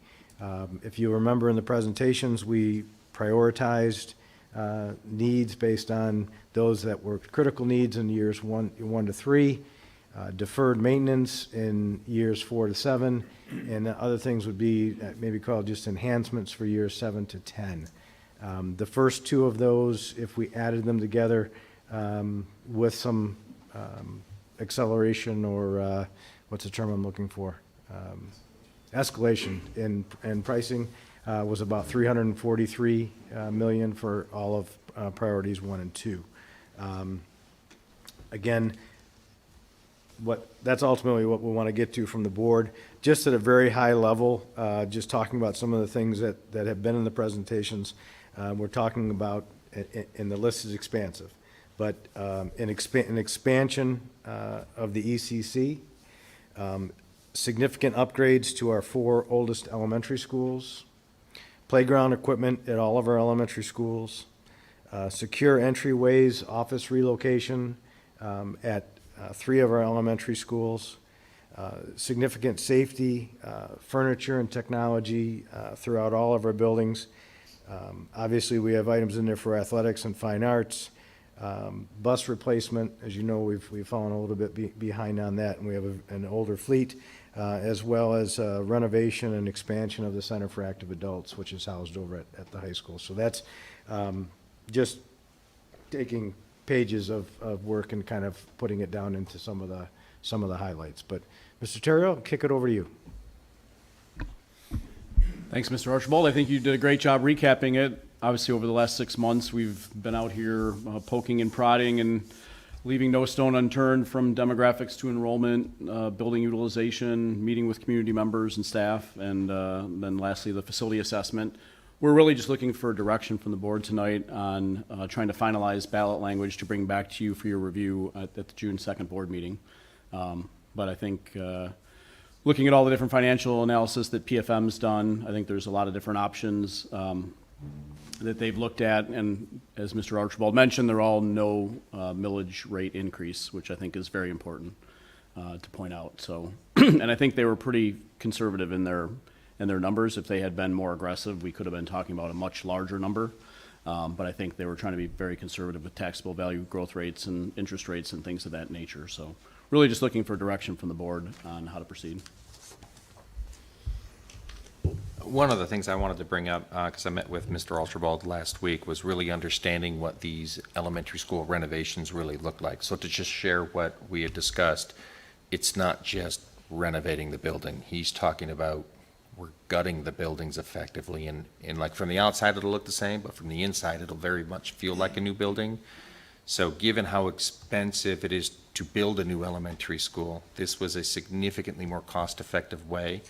If you remember in the presentations, we prioritized needs based on those that were critical needs in years 1 to 3, deferred maintenance in years 4 to 7, and the other things would be maybe called just enhancements for years 7 to 10. The first two of those, if we added them together with some acceleration or what's the term I'm looking for? Escalation in pricing was about $343 million for all of priorities 1 and 2. Again, that's ultimately what we want to get to from the board. Just at a very high level, just talking about some of the things that have been in the presentations, we're talking about, and the list is expansive, but an expansion of the ECC, significant upgrades to our 4 oldest elementary schools, playground equipment at all of our elementary schools, secure entryways, office relocation at 3 of our elementary schools, significant safety, furniture and technology throughout all of our buildings. Obviously, we have items in there for athletics and fine arts, bus replacement. As you know, we've fallen a little bit behind on that, and we have an older fleet, as well as renovation and expansion of the Center for Active Adults, which is housed over at the high school. So that's just taking pages of work and kind of putting it down into some of the highlights. But Mr. Terrio, I'll kick it over to you. Thanks, Mr. Archibald. I think you did a great job recapping it. Obviously, over the last 6 months, we've been out here poking and prodding and leaving no stone unturned, from demographics to enrollment, building utilization, meeting with community members and staff, and then lastly, the facility assessment. We're really just looking for direction from the board tonight on trying to finalize ballot language to bring back to you for your review at the June 2nd board meeting. But I think looking at all the different financial analysis that PFM's done, I think there's a lot of different options that they've looked at, and as Mr. Archibald mentioned, they're all no millage rate increase, which I think is very important to point out. So, and I think they were pretty conservative in their numbers. If they had been more aggressive, we could have been talking about a much larger number. But I think they were trying to be very conservative with taxable value growth rates and interest rates and things of that nature. So really just looking for direction from the board on how to proceed. One of the things I wanted to bring up, because I met with Mr. Archibald last week, was really understanding what these elementary school renovations really look like. So to just share what we had discussed, it's not just renovating the building. He's talking about we're gutting the buildings effectively, and like from the outside it'll look the same, but from the inside it'll very much feel like a new building. So given how expensive it is to build a new elementary school, this was a significantly more cost-effective way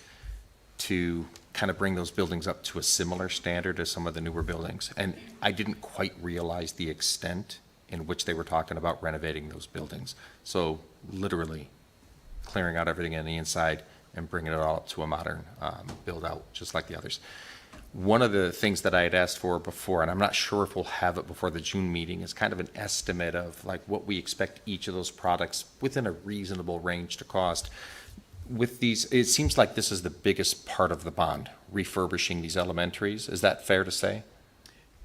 to kind of bring those buildings up to a similar standard as some of the newer buildings. And I didn't quite realize the extent in which they were talking about renovating those buildings. So literally clearing out everything on the inside and bringing it all up to a modern build out, just like the others. One of the things that I had asked for before, and I'm not sure if we'll have it before the June meeting, is kind of an estimate of like what we expect each of those products within a reasonable range to cost. With these, it seems like this is the biggest part of the bond, refurbishing these elementaries. Is that fair to say?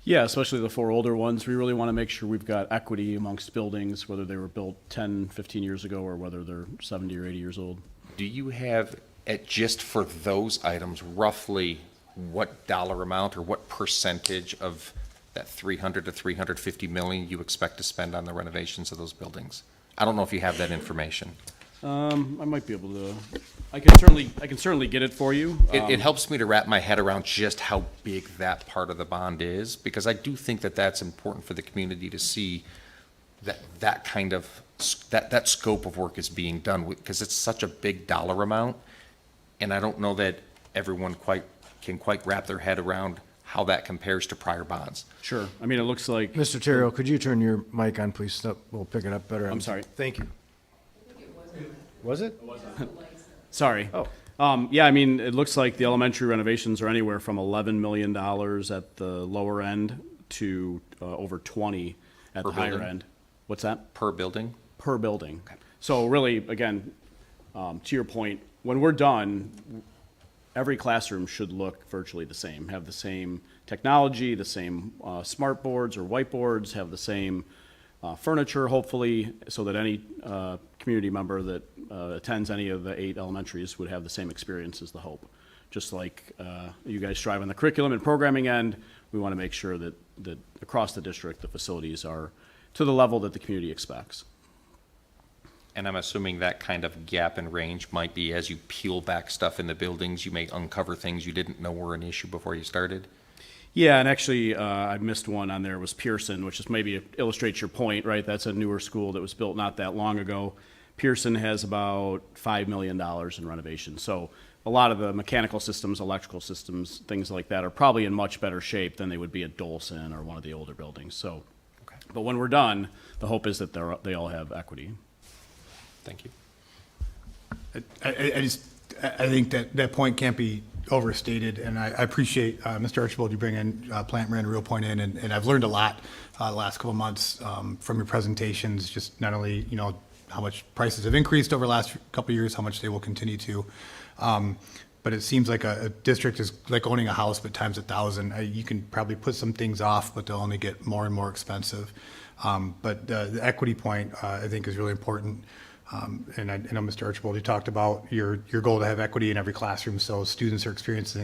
Yeah, especially the 4 older ones. We really want to make sure we've got equity amongst buildings, whether they were built 10, 15 years ago or whether they're 70 or 80 years old. Do you have, just for those items, roughly what dollar amount or what percentage of that 300 to 350 million you expect to spend on the renovations of those buildings? I don't know if you have that information. I might be able to. I can certainly get it for you. It helps me to wrap my head around just how big that part of the bond is, because I do think that that's important for the community to see that kind of that scope of work is being done, because it's such a big dollar amount, and I don't know that everyone can quite wrap their head around how that compares to prior bonds. Sure. I mean, it looks like. Mr. Terrio, could you turn your mic on, please? So we'll pick it up better. I'm sorry. Thank you. Was it? Sorry. Oh. Yeah, I mean, it looks like the elementary renovations are anywhere from $11 million at the lower end to over 20 at the higher end. What's that? Per building? Per building. Okay. So really, again, to your point, when we're done, every classroom should look virtually the same, have the same technology, the same smart boards or whiteboards, have the same furniture, hopefully, so that any community member that attends any of the 8 elementaries would have the same experience as the Hope. Just like you guys strive on the curriculum and programming end, we want to make sure that across the district, the facilities are to the level that the community expects. And I'm assuming that kind of gap in range might be as you peel back stuff in the buildings, you may uncover things you didn't know were an issue before you started? Yeah, and actually, I missed one on there, was Pearson, which is maybe illustrates your point, right? That's a newer school that was built not that long ago. Pearson has about $5 million in renovations. So a lot of the mechanical systems, electrical systems, things like that are probably in much better shape than they would be at Dolson or one of the older buildings. So, but when we're done, the hope is that they all have equity. Thank you. I think that point can't be overstated, and I appreciate, Mr. Archibald, you bring in Plant Moran, Real Point in, and I've learned a lot the last couple of months from your presentations, just not only, how much prices have increased over the last couple of years, how much they will continue to, but it seems like a district is like owning a house, but times 1,000. You can probably put some things off, but they'll only get more and more expensive. But the equity point, I think, is really important. And I know, Mr. Archibald, you talked about your goal to have equity in every classroom, so students are experiencing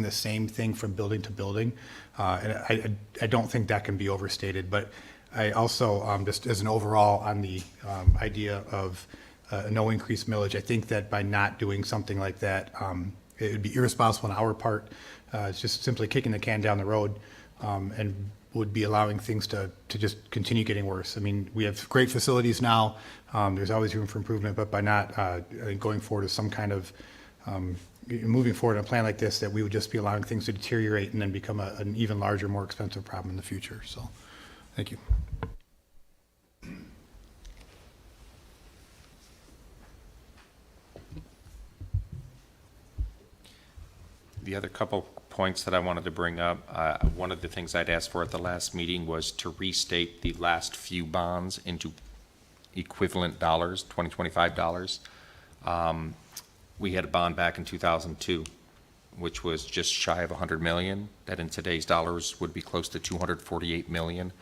the same thing from building to building. And I don't think that can be overstated. But I also, just as an overall on the idea of no increased millage, I think that by not doing something like that, it would be irresponsible on our part. It's just simply kicking the can down the road, and would be allowing things to just continue getting worse. I mean, we have great facilities now. There's always room for improvement, but by not going forward with some kind of moving forward in a plan like this, that we would just be allowing things to deteriorate and then become an even larger, more expensive problem in the future. So, thank you. The other couple points that I wanted to bring up, one of the things I'd asked for at the last meeting was to restate the last few bonds into equivalent dollars, 2025 dollars. We had a bond back in 2002, which was just shy of 100 million, that in today's dollars would be close to 248 million.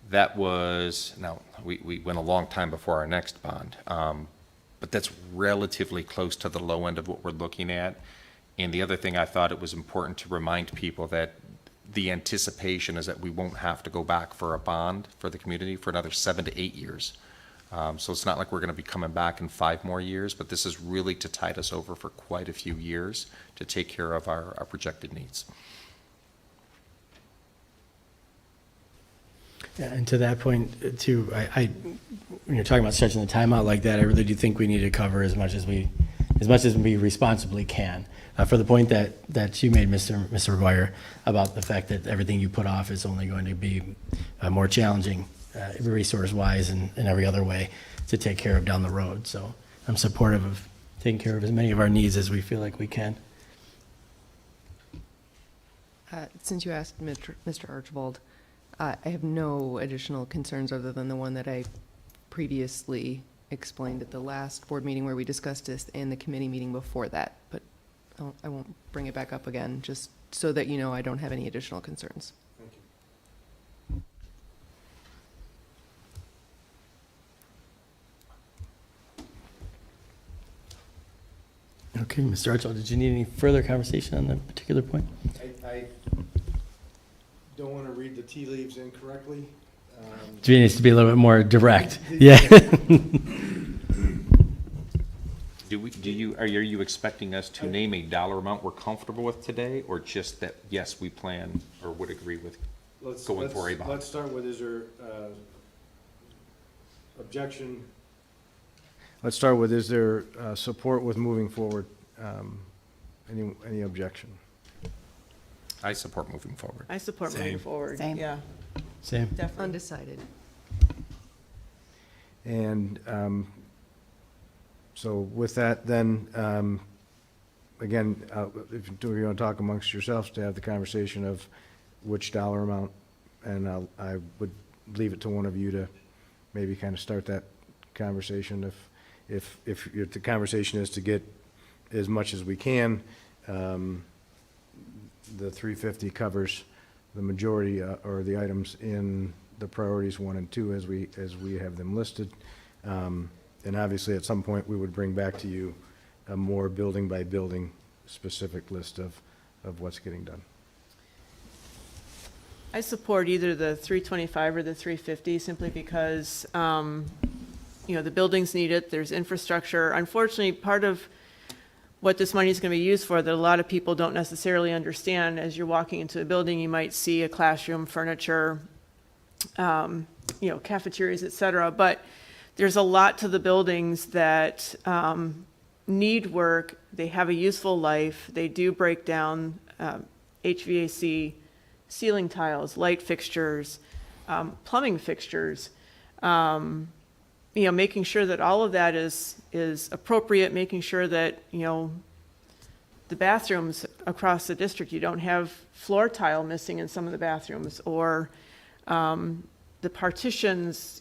That was, now, we went a long time before our next bond, but that's relatively close to the low end of what we're looking at. And the other thing I thought it was important to remind people that the anticipation is that we won't have to go back for a bond for the community for another 7 to 8 years. So it's not like we're going to be coming back in 5 more years, but this is really to tide us over for quite a few years to take care of our projected needs. Yeah, and to that point too, when you're talking about stretching the time out like that, I really do think we need to cover as much as we responsibly can. For the point that you made, Mr. McGuire, about the fact that everything you put off is only going to be more challenging, resource-wise and every other way to take care of down the road. So I'm supportive of taking care of as many of our needs as we feel like we can. Since you asked Mr. Archibald, I have no additional concerns other than the one that I previously explained at the last board meeting where we discussed this and the committee meeting before that, but I won't bring it back up again, just so that you know I don't have any additional concerns. Okay, Mr. Archibald, did you need any further conversation on that particular point? I don't want to read the tea leaves incorrectly. It needs to be a little bit more direct. Yeah. Are you expecting us to name a dollar amount we're comfortable with today, or just that, yes, we plan or would agree with going for a bond? Let's start with, is there objection? Let's start with, is there support with moving forward? Any objection? I support moving forward. I support moving forward. Same. Yeah. Same. Definitely. Undecided. And so with that, then, again, if you want to talk amongst yourselves to have the conversation of which dollar amount, and I would leave it to one of you to maybe kind of start that conversation if the conversation is to get as much as we can. The 350 covers the majority, or the items in the priorities 1 and 2 as we have them listed. And obviously, at some point, we would bring back to you a more building by building specific list of what's getting done. I support either the 325 or the 350 simply because, the buildings need it, there's infrastructure. Unfortunately, part of what this money is going to be used for that a lot of people don't necessarily understand, as you're walking into a building, you might see a classroom, furniture, cafeterias, et cetera. But there's a lot to the buildings that need work. They have a useful life. They do break down, HVAC, ceiling tiles, light fixtures, plumbing fixtures, making sure that all of that is appropriate, making sure that, the bathrooms across the district, you don't have floor tile missing in some of the bathrooms, or the partitions,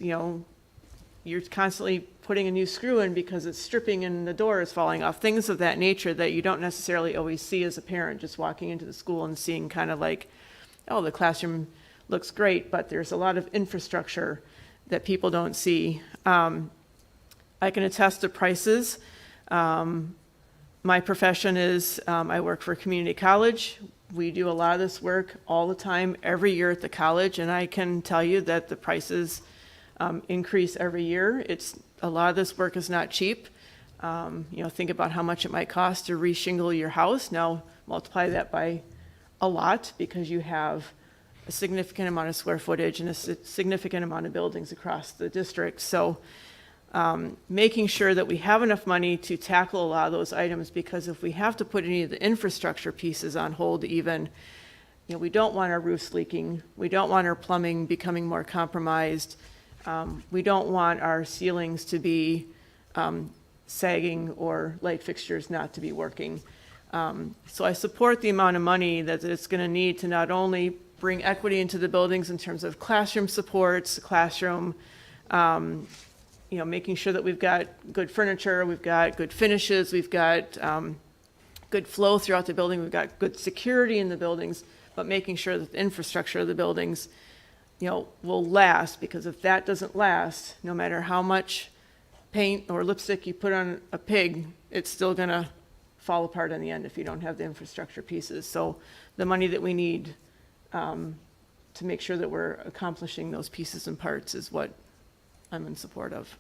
you're constantly putting a new screw in because it's stripping and the door is falling off, things of that nature that you don't necessarily always see as a parent just walking into the school and seeing kind of like, oh, the classroom looks great, but there's a lot of infrastructure that people don't see. I can attest to prices. My profession is, I work for a community college. We do a lot of this work all the time, every year at the college, and I can tell you that the prices increase every year. A lot of this work is not cheap. Think about how much it might cost to reshingle your house. Now multiply that by a lot, because you have a significant amount of square footage and a significant amount of buildings across the district. So making sure that we have enough money to tackle a lot of those items, because if we have to put any of the infrastructure pieces on hold even, we don't want our roofs leaking. We don't want our plumbing becoming more compromised. We don't want our ceilings to be sagging or light fixtures not to be working. So I support the amount of money that it's going to need to not only bring equity into the buildings in terms of classroom supports, classroom, making sure that we've got good furniture, we've got good finishes, we've got good flow throughout the building, we've got good security in the buildings, but making sure that the infrastructure of the buildings, will last, because if that doesn't last, no matter how much paint or lipstick you put on a pig, it's still going to fall apart in the end if you don't have the infrastructure pieces. So the money that we need to make sure that we're accomplishing those pieces and parts is what I'm in support of.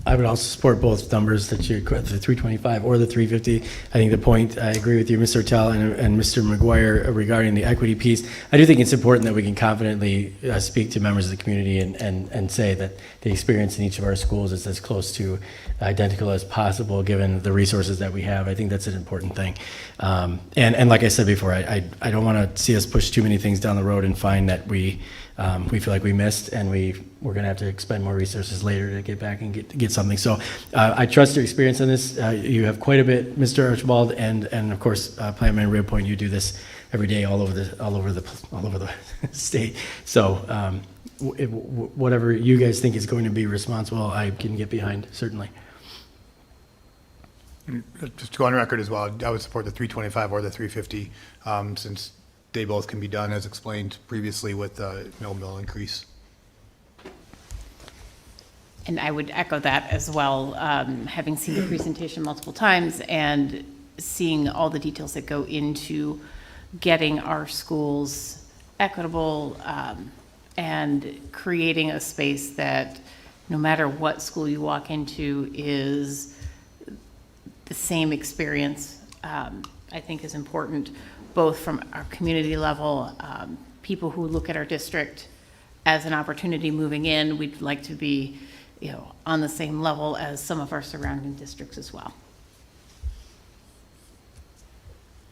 I would also support both numbers that you, the 325 or the 350. I think the point, I agree with you, Mr. Tell and Mr. McGuire, regarding the equity piece. I do think it's important that we can confidently speak to members of the community and say that the experience in each of our schools is as close to identical as possible given the resources that we have. I think that's an important thing. And like I said before, I don't want to see us push too many things down the road and find that we feel like we missed, and we're going to have to expend more resources later to get back and get something. So I trust your experience on this. You have quite a bit, Mr. Archibald, and of course, Plant Man Red Point. You do this every day all over the state. So whatever you guys think is going to be responsible, I can get behind, certainly. Just to go on record as well, I would support the 325 or the 350, since they both can be done as explained previously with the mill increase. And I would echo that as well, having seen the presentation multiple times and seeing all the details that go into getting our schools equitable and creating a space that no matter what school you walk into is the same experience, I think is important, both from our community level, people who look at our district as an opportunity moving in. We'd like to be, on the same level as some of our surrounding districts as well.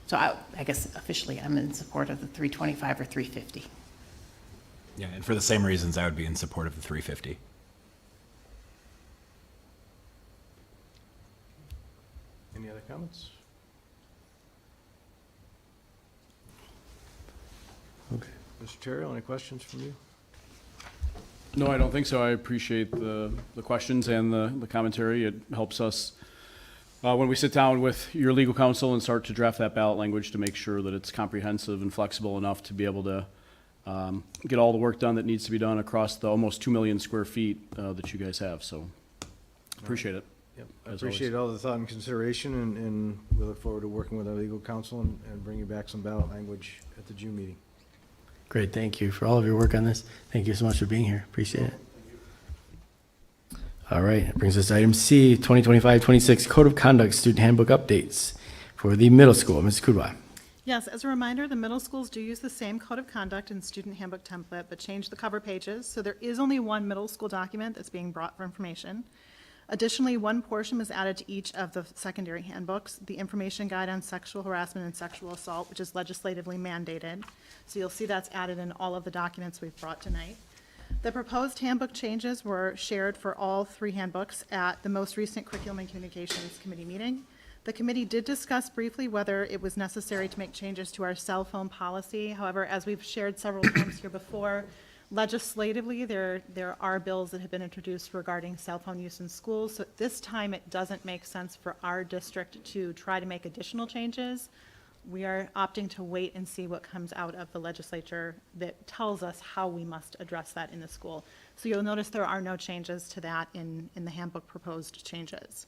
So I guess officially I'm in support of the 325 or 350. Yeah, and for the same reasons, I would be in support of the 350. Any other comments? Okay. Mr. Terrell, any questions from you? No, I don't think so. I appreciate the questions and the commentary. It helps us when we sit down with your legal counsel and start to draft that ballot language to make sure that it's comprehensive and flexible enough to be able to get all the work done that needs to be done across the almost 2 million square feet that you guys have. So appreciate it. Yep. I as appreciate all the thought and consideration, and we look forward to working with our legal counsel and bringing back some ballot language at the June meeting. Great, thank you for all of your work on this. Thank you so much for being here. Appreciate it. All right, that brings us to item C, 2025-26 Code of Conduct Student Handbook Updates for the middle school. Ms. Kudwa. Yes, as a reminder, the middle schools do use the same code of conduct and student handbook template, but change the cover pages. So there is only one middle school document that's being brought for information. Additionally, one portion was added to each of the secondary handbooks, the information guide on sexual harassment and sexual assault, which is legislatively mandated. So you'll see that's added in all of the documents we've brought tonight. The proposed handbook changes were shared for all 3 handbooks at the most recent Curriculum and Communications Committee meeting. The committee did discuss briefly whether it was necessary to make changes to our cell phone policy. However, as we've shared several times here before, legislatively, there are bills that have been introduced regarding cell phone use in schools. So at this time, it doesn't make sense for our district to try to make additional changes. We are opting to wait and see what comes out of the legislature that tells us how we must address that in the school. So you'll notice there are no changes to that in the handbook proposed changes.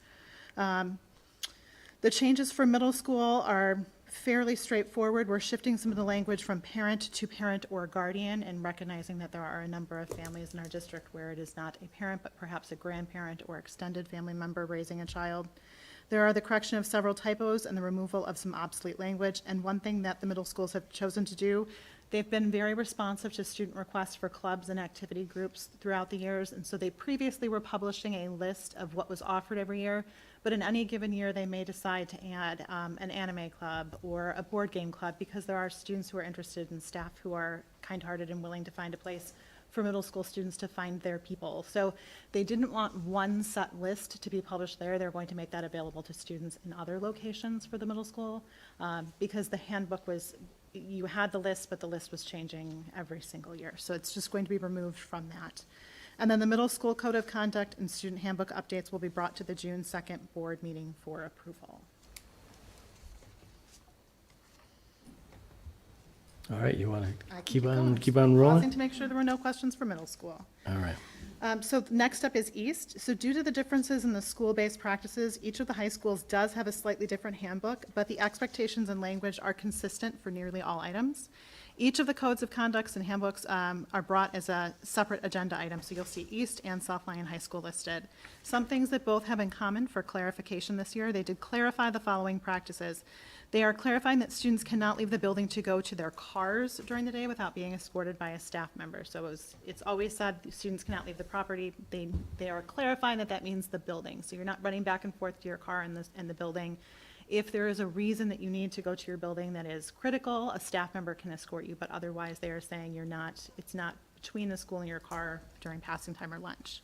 The changes for middle school are fairly straightforward. We're shifting some of the language from parent to parent or guardian, and recognizing that there are a number of families in our district where it is not a parent, but perhaps a grandparent or extended family member raising a child. There are the correction of several typos and the removal of some obsolete language. And one thing that the middle schools have chosen to do, they've been very responsive to student requests for clubs and activity groups throughout the years. And so they previously were publishing a list of what was offered every year. But in any given year, they may decide to add an anime club or a board game club, because there are students who are interested and staff who are kind-hearted and willing to find a place for middle school students to find their people. So they didn't want one set list to be published there. They're going to make that available to students in other locations for the middle school, because the handbook was, you had the list, but the list was changing every single year. So it's just going to be removed from that. And then the middle school code of conduct and student handbook updates will be brought to the June 2nd board meeting for approval. All right, you want I to can keep on rolling? Pausing to make sure there were no questions for middle school. All right. So next up is East. So due to the differences in the school-based practices, each of the high schools does have a slightly different handbook, but the expectations and language are consistent for nearly all items. Each of the codes of conducts and handbooks are brought as a separate agenda item, so you'll see East and South Lyon High School listed. Some things that both have in common for clarification this year, they did clarify the following practices. They are clarifying that students cannot leave the building to go to their cars during the day without being escorted by a staff member. So it's always said students cannot leave the property. They are clarifying that that means the building. So you're not running back and forth to your car in the building. If there is a reason that you need to go to your building that is critical, a staff member can escort you, but otherwise they are saying it's not between the school and your car during passing time or lunch.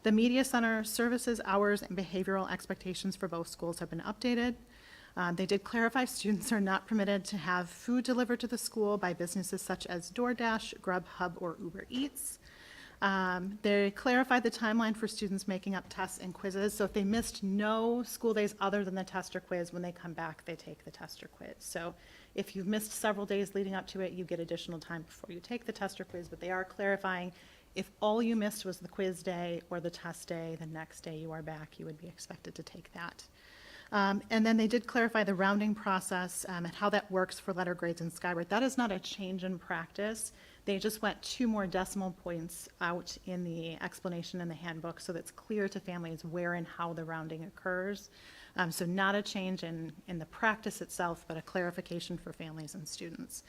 The media center services, hours, and behavioral expectations for both schools have been updated. They did clarify students are not permitted to have food delivered to the school by businesses such as DoorDash, Grubhub, or Uber Eats. They clarified the timeline for students making up tests and quizzes. So if they missed no school days other than the test or quiz, when they come back, they take the test or quiz. So if you've missed several days leading up to it, you get additional time before you take the test or quiz. But they are clarifying if all you missed was the quiz day or the test day, the next day you are back, you would be expected to take that. And then they did clarify the rounding process and how that works for letter grades in Skyward. That is not a change in practice. They just went 2 more decimal points out in the explanation in the handbook, so that's clear to families where and how the rounding occurs. So not a change in the practice itself, but a clarification for families and students.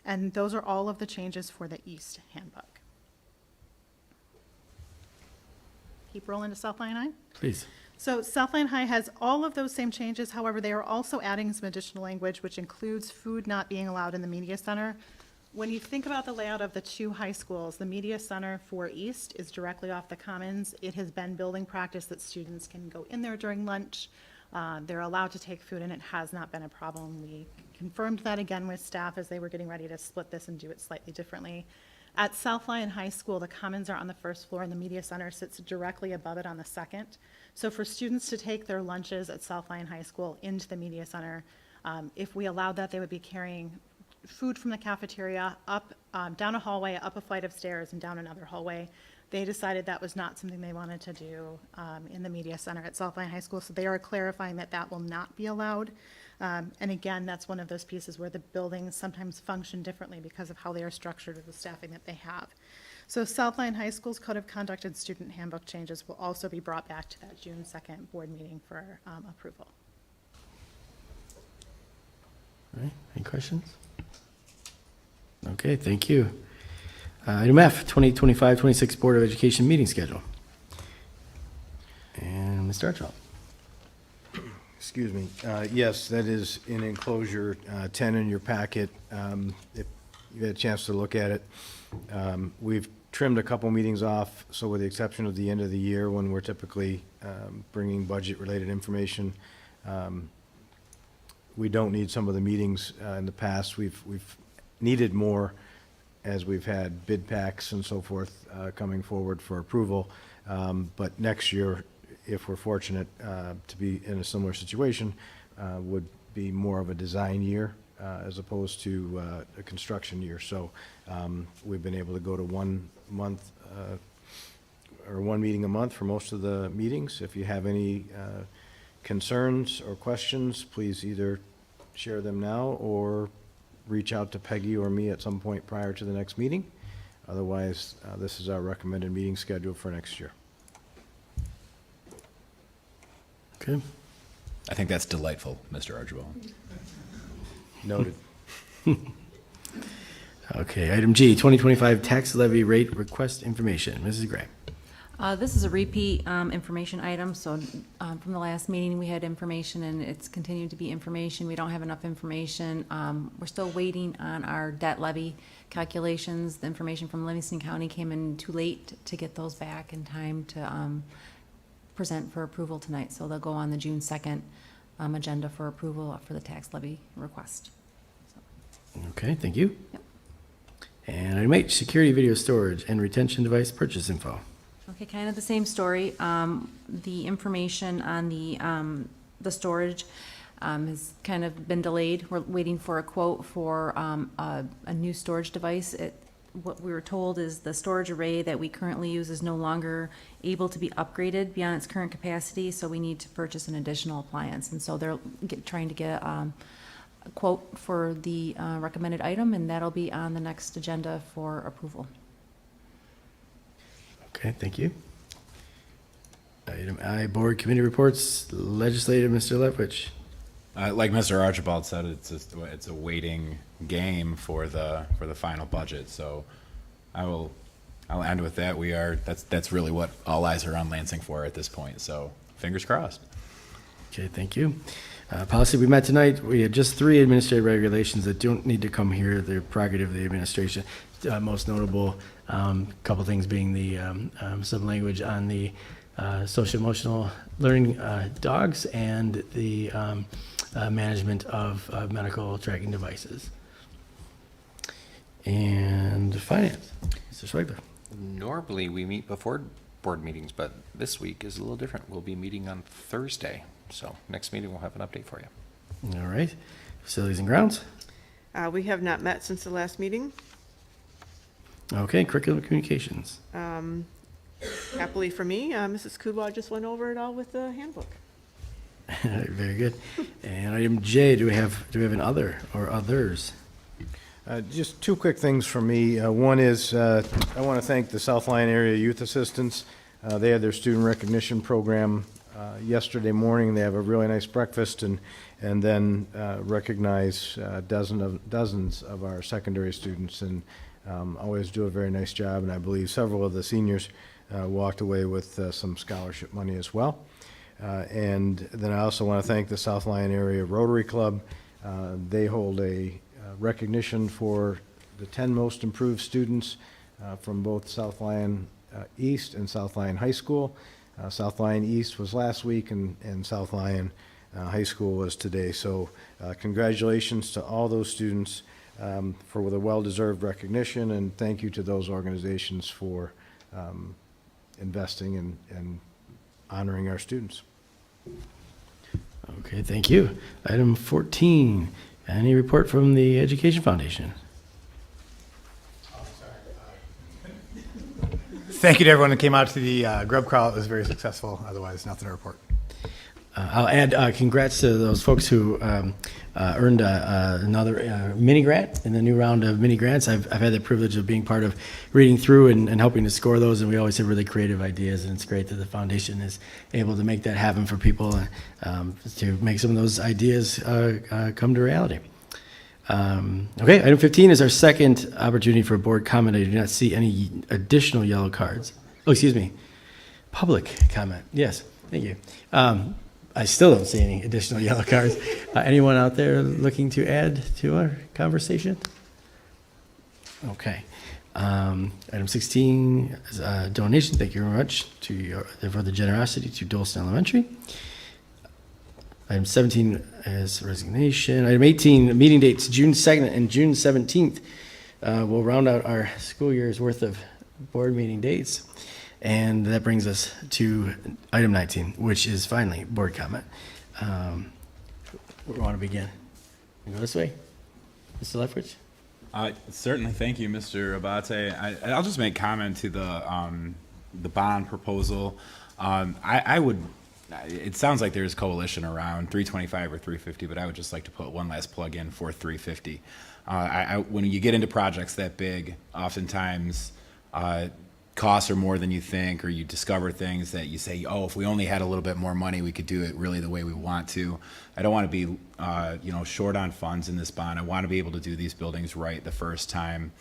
And those are all of the changes for the East handbook. Keep rolling to South Lyon High. Please. So South Lyon High has all of those same changes. However, they are also adding some additional language, which includes food not being allowed in the media center. When you think about the layout of the 2 high schools, the media center for East is directly off the commons. It has been building practice that students can go in there during lunch. They're allowed to take food, and it has not been a problem. We confirmed that again with staff as they were getting ready to split this and do it slightly differently. At South Lyon High School, the commons are on the first floor and the media center sits directly above it on the second. So for students to take their lunches at South Lyon High School into the media center, if we allowed that, they would be carrying food from the cafeteria up, down a hallway, up a flight of stairs, and down another hallway. They decided that was not something they wanted to do in the media center at South Lyon High School, so they are clarifying that that will not be allowed. And again, that's one of those pieces where the buildings sometimes function differently because of how they are structured or the staffing that they have. So South Lyon High School's Code of Conduct and Student Handbook changes will also be brought back to that June 2nd board meeting for approval. All right, any questions? Okay, thank you. Item F, 2025-26 Board of Education meeting schedule. And Mr. Archibald. Excuse me. Yes, that is in enclosure 10 in your packet. If you had a chance to look at it, we've trimmed a couple meetings off, so with the exception of the end of the year when we're typically bringing budget-related information, we don't need some of the meetings in the past. We've needed more as we've had bid packs and so forth coming forward for approval. But next year, if we're fortunate to be in a similar situation, would be more of a design year as opposed to a construction year. So we've been able to go to 1 month or one meeting a month for most of the meetings. If you have any concerns or questions, please either share them now or reach out to Peggy or me at some point prior to the next meeting. Otherwise, this is our recommended meeting schedule for next year. Okay. I think that's delightful, Mr. Archibald. Noted. Okay, item G, 2025 tax levy rate request information. Mrs. Gray. This is a repeat information item, so from the last meeting, we had information, and it's continued to be information. We don't have enough information. We're still waiting on our debt levy calculations. The information from Livingston County came in too late to get those back in time to present for approval tonight, so they'll go on the June 2nd agenda for approval for the tax levy request. Okay, thank you. Yep. And item H, security video storage and retention device purchase info. Okay, kind of the same story. The information on the storage has kind of been delayed. We're waiting for a quote for a new storage device. What we were told is the storage array that we currently use is no longer able to be upgraded beyond its current capacity, so we need to purchase an additional appliance. And so they're trying to get a quote for the recommended item, and that'll be on the next agenda for approval. Okay, thank you. Item I, board committee reports, legislative, Mr. Lefwich. Like Mr. Archibald said, it's a waiting game for the final budget. So I'll end with that. That's really what all eyes are on Lansing for at this point. So fingers crossed. Okay, thank you. Policy we met tonight, we had just 3 administrative regulations that don't need to come here. They're prerogative of the administration. Most notable couple things being the some language on the social emotional learning dogs and the management of medical tracking devices. And finance, Mr. Schweigler. Normally, we meet before board meetings, but this week is a little different. We'll be meeting on Thursday. So next meeting, we'll have an update for you. All right. Facilities and grounds. We have not met since the last meeting. Okay, curriculum communications. Happily for me, Mrs. Kubaugh just went over it all with the handbook. Very good. And item J, do we have an other or others? Just 2 quick things from me. One is I want to thank the South Lyon Area Youth Assistants. They had their student recognition program yesterday morning. They have a really nice breakfast and then recognize dozens of our secondary students, and always do a very nice job. And I believe several of the seniors walked away with some scholarship money as well. And then I also want to thank the South Lyon Area Rotary Club. They hold a recognition for the 10 most improved students from both South Lyon East and South Lyon High School. South Lyon East was last week, and South Lyon High School was today. So congratulations to all those students. for the well-deserved recognition, and thank you to those organizations for investing and honoring our students. Okay, thank you. Item 14, any report from the Education Foundation? Thank you to everyone that came out to the grub crawl. It was very successful. Otherwise, nothing to report. I'll add congrats to those folks who earned another mini grant in the new round of mini grants. I've had the privilege of being part of reading through and helping to score those, and we always have really creative ideas, and it's great that the foundation is able to make that happen for people to make some of those ideas come to reality. Okay, item 15 is our second opportunity for board comment. I do not see any additional yellow cards. Oh, excuse me. Public comment. Yes, thank you. I still don't see any additional yellow cards. Anyone out there looking to add to our conversation? Okay. Item 16 is a donation. Thank you very much for the generosity to Dolson Elementary. Item 17 is resignation. Item 18, meeting dates, June 2nd and June 17th. We'll round out our school year's worth of board meeting dates. And that brings us to item 19, which is finally board comment. Where do we want to begin? We go this way? Mr. Lefkovich? Certainly, thank you, Mr. Abate. I'll just make comment to the bond proposal. I would. It sounds like there's coalition around 325 or 350, but I would just like to put one last plug in for 350. When you get into projects that big, oftentimes costs are more than you think, or you discover things that you say, oh, if we only had a little bit more money, we could do it really the way we want to. I don't want to be short on funds in this bond. I want to be able to do these buildings right the first time.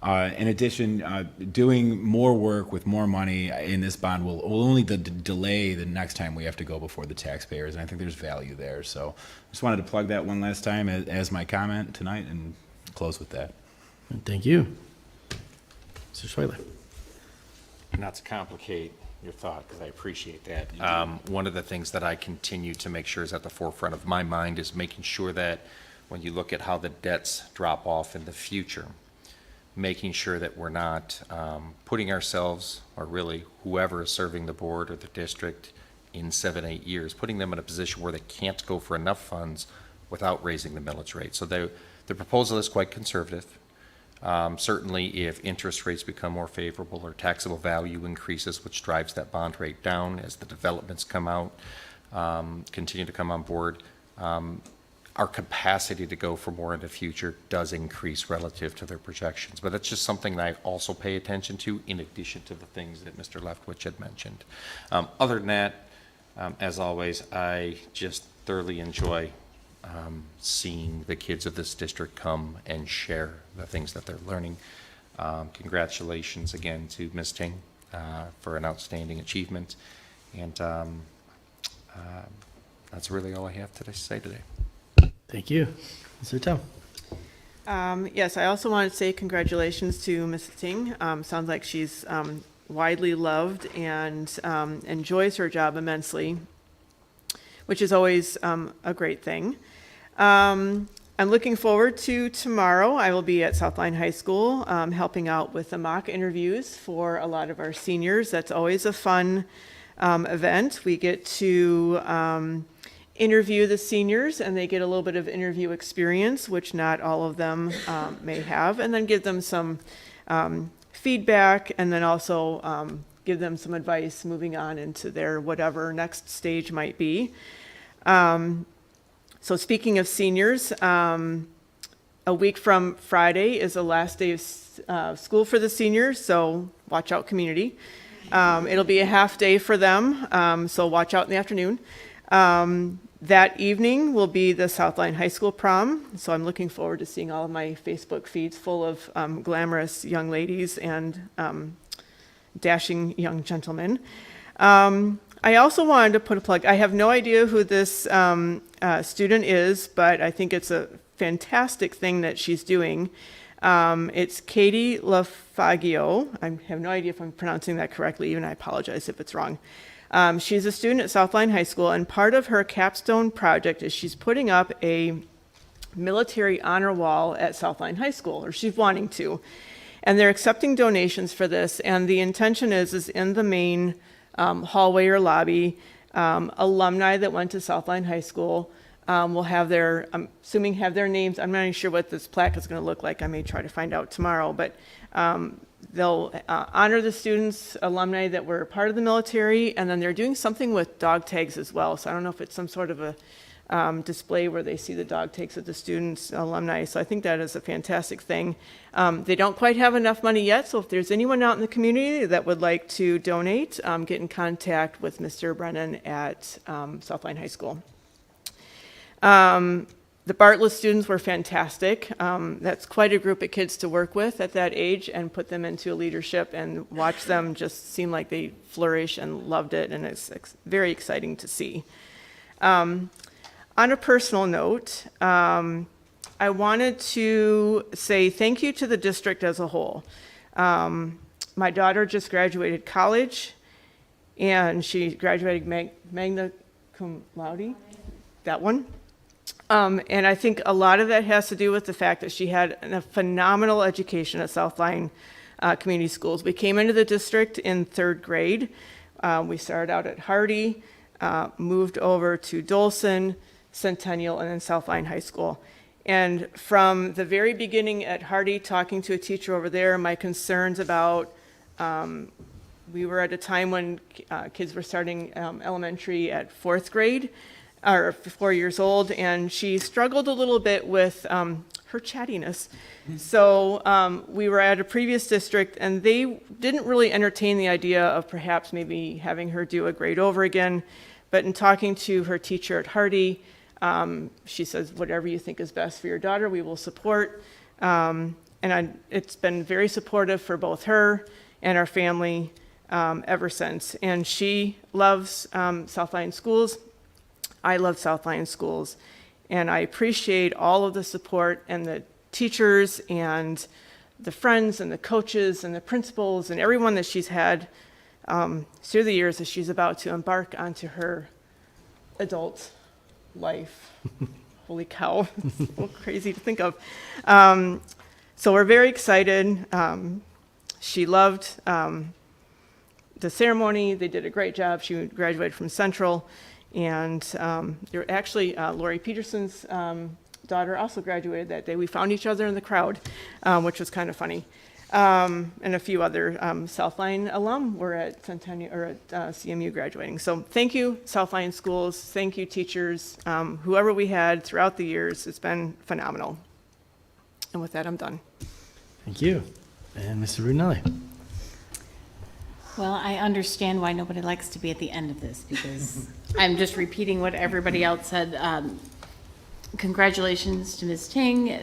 In addition, doing more work with more money in this bond will only delay the next time we have to go before the taxpayers, and I think there's value there. So I just wanted to plug that one last time as my comment tonight and close with that. Thank you. Mr. Schweiler. Not to complicate your thought, because I appreciate that. One of the things that I continue to make sure is at the forefront of my mind is making sure that when you look at how the debts drop off in the future, making sure that we're not putting ourselves, or really whoever is serving the board or the district in 7-8 years, putting them in a position where they can't go for enough funds without raising the millage rate. So the proposal is quite conservative. Certainly if interest rates become more favorable or taxable value increases, which drives that bond rate down as the developments come out, continue to come on board, our capacity to go for more in the future does increase relative to their projections. But that's just something that I also pay attention to in addition to the things that Mr. Lefkovich had mentioned. Other than that, as always, I just thoroughly enjoy seeing the kids of this district come and share the things that they're learning. Congratulations again to Ms. Ting for an outstanding achievement. And that's really all I have to say today. Thank you. Mr. Tao. Yes, I also want to say congratulations to Mrs. Ting. Sounds like she's widely loved and enjoys her job immensely, which is always a great thing. I'm looking forward to tomorrow. I will be at Southline High School helping out with the mock interviews for a lot of our seniors. That's always a fun event. We get to interview the seniors, and they get a little bit of interview experience, which not all of them may have, and then give them some feedback, and then also give them some advice moving on into their whatever next stage might be. So speaking of seniors, a week from Friday is the last day of school for the seniors, so watch out, community. It'll be a half day for them, so watch out in the afternoon. That evening will be the Southline High School prom, so I'm looking forward to seeing all of my Facebook feeds full of glamorous young ladies and dashing young gentlemen. I also wanted to put a plug. I have no idea who this student is, but I think it's a fantastic thing that she's doing. It's Katie LaFagio. I have no idea if I'm pronouncing that correctly, even I apologize if it's wrong. She's a student at Southline High School, and part of her capstone project is she's putting up a military honor wall at Southline High School, or she's wanting to. And they're accepting donations for this, and the intention is in the main hallway or lobby, alumni that went to Southline High School will have their, I'm assuming have their names. I'm not even sure what this plaque is going to look like. I may try to find out tomorrow, but they'll honor the students, alumni that were part of the military, and then they're doing something with dog tags as well. So I don't know if it's some sort of a display where they see the dog tags of the students, alumni. So I think that is a fantastic thing. They don't quite have enough money yet, so if there's anyone out in the community that would like to donate, get in contact with Mr. Brennan at Southline High School. The Bartlett students were fantastic. That's quite a group of kids to work with at that age and put them into leadership and watch them just seem like they flourish and loved it, and it's very exciting to see. On a personal note, I wanted to say thank you to the district as a whole. My daughter just graduated college, and she graduated magna cum laude, that one. And I think a lot of that has to do with the fact that she had a phenomenal education at Southline Community Schools. We came into the district in 3rd grade. We started out at Hardy, moved over to Dolson, Centennial, and then Southline High School. And from the very beginning at Hardy, talking to a teacher over there, my concerns about, we were at a time when kids were starting elementary at 4th grade, or 4 years old, and she struggled a little bit with her chattiness. So we were at a previous district, and they didn't really entertain the idea of perhaps maybe having her do a grade over again. But in talking to her teacher at Hardy, she says, whatever you think is best for your daughter, we will support. It's been very supportive for both her and our family ever since. And she loves Southline Schools. I love Southline Schools. And I appreciate all of the support and the teachers and the friends and the coaches and the principals and everyone that she's had through the years as she's about to embark onto her adult life. Holy cow, it's a little crazy to think of. So we're very excited. She loved the ceremony. They did a great job. She graduated from Central. And there actually, Lori Peterson's daughter also graduated that day. We found each other in the crowd, which was kind of funny. And a few other Southline alum were at Centennial or at CMU graduating. So thank you, Southline Schools. Thank you, teachers. Whoever we had throughout the years, it's been phenomenal. And with that, I'm done. Thank you. And Mr. Brunelli. Well, I understand why nobody likes to be at the end of this, because I'm just repeating what everybody else said. Congratulations to Ms. Ting,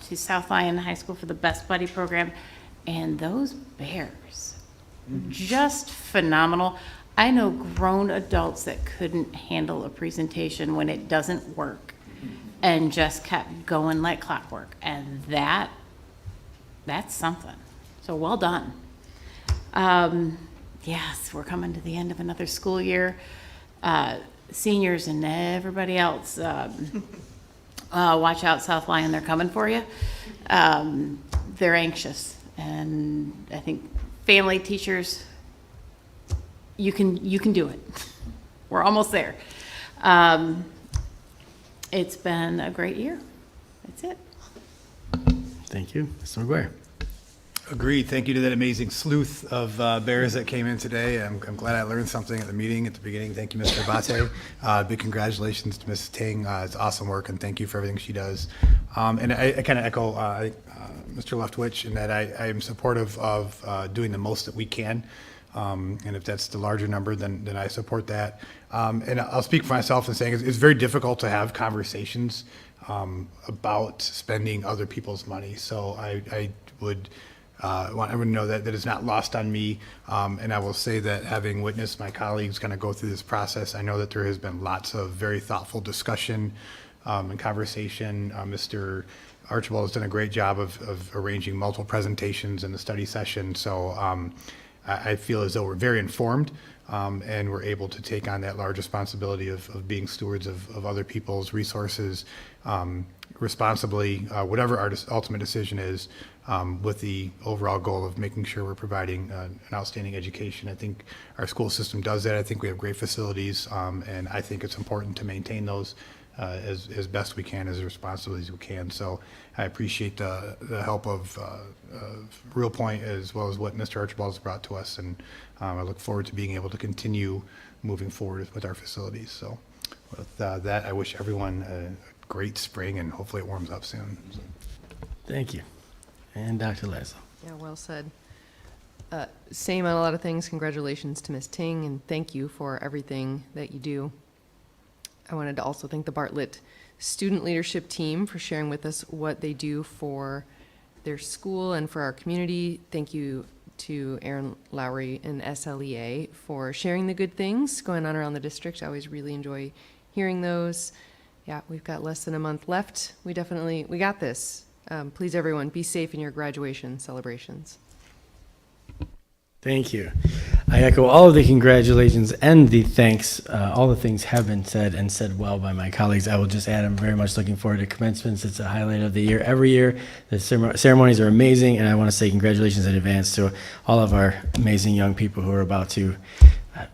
to Southline High School for the Best Buddy Program, and those bears, just phenomenal. I know grown adults that couldn't handle a presentation when it doesn't work and just kept going like clockwork, and that's something. So well done. Yes, we're coming to the end of another school year. Seniors and everybody else, watch out, Southline, they're coming for you. They're anxious, and I think family, teachers, you can do it. We're almost there. It's been a great year. That's it. Thank you. Mr. McGuire. Agreed. Thank you to that amazing sleuth of bears that came in today. I'm glad I learned something at the meeting at the beginning. Thank you, Mr. Abate. Big congratulations to Mrs. Ting. It's awesome work, and thank you for everything she does. And I kind of echo Mr. Leftwich in that I am supportive of doing the most that we can. And if that's the larger number, then I support that. And I'll speak for myself in saying it's very difficult to have conversations about spending other people's money. So I would want everyone to know that is not lost on me. And I will say that having witnessed my colleagues kind of go through this process, I know that there has been lots of very thoughtful discussion and conversation. Mr. Archibald has done a great job of arranging multiple presentations in the study session. So I feel as though we're very informed and we're able to take on that large responsibility of being stewards of other people's resources responsibly, whatever our ultimate decision is, with the overall goal of making sure we're providing an outstanding education. I think our school system does that. I think we have great facilities, and I think it's important to maintain those as best we can, as responsibly as we can. So I appreciate the help of Real Point, as well as what Mr. Archibald has brought to us, and I look forward to being able to continue moving forward with our facilities. So with that, I wish everyone a great spring, and hopefully it warms up soon. Thank you. And Dr. Lazo. Yeah, well said. Same on a lot of things. Congratulations to Ms. Ting, and thank you for everything that you do. I wanted to also thank the Bartlett student leadership team for sharing with us what they do for their school and for our community. Thank you to Aaron Lowry and SLEA for sharing the good things going on around the district. I always really enjoy hearing those. Yeah, we've got less than a month left. We got this. Please, everyone, be safe in your graduation celebrations. Thank you. I echo all of the congratulations and the thanks. All the things have been said and said well by my colleagues. I will just add, I'm very much looking forward to commencements. It's a highlight of the year every year. The ceremonies are amazing, and I want to say congratulations in advance to all of our amazing young people who are about to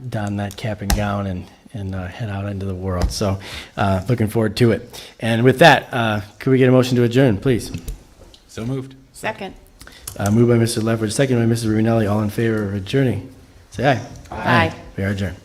don that cap and gown and head out into the world. So looking forward to it. And with that, could we get a motion to adjourn, please? So moved. Second. Moved by Mr. Lefford, second by Mrs. Rubinelli. All in favor of adjourning? Say aye. Aye. We are adjourned.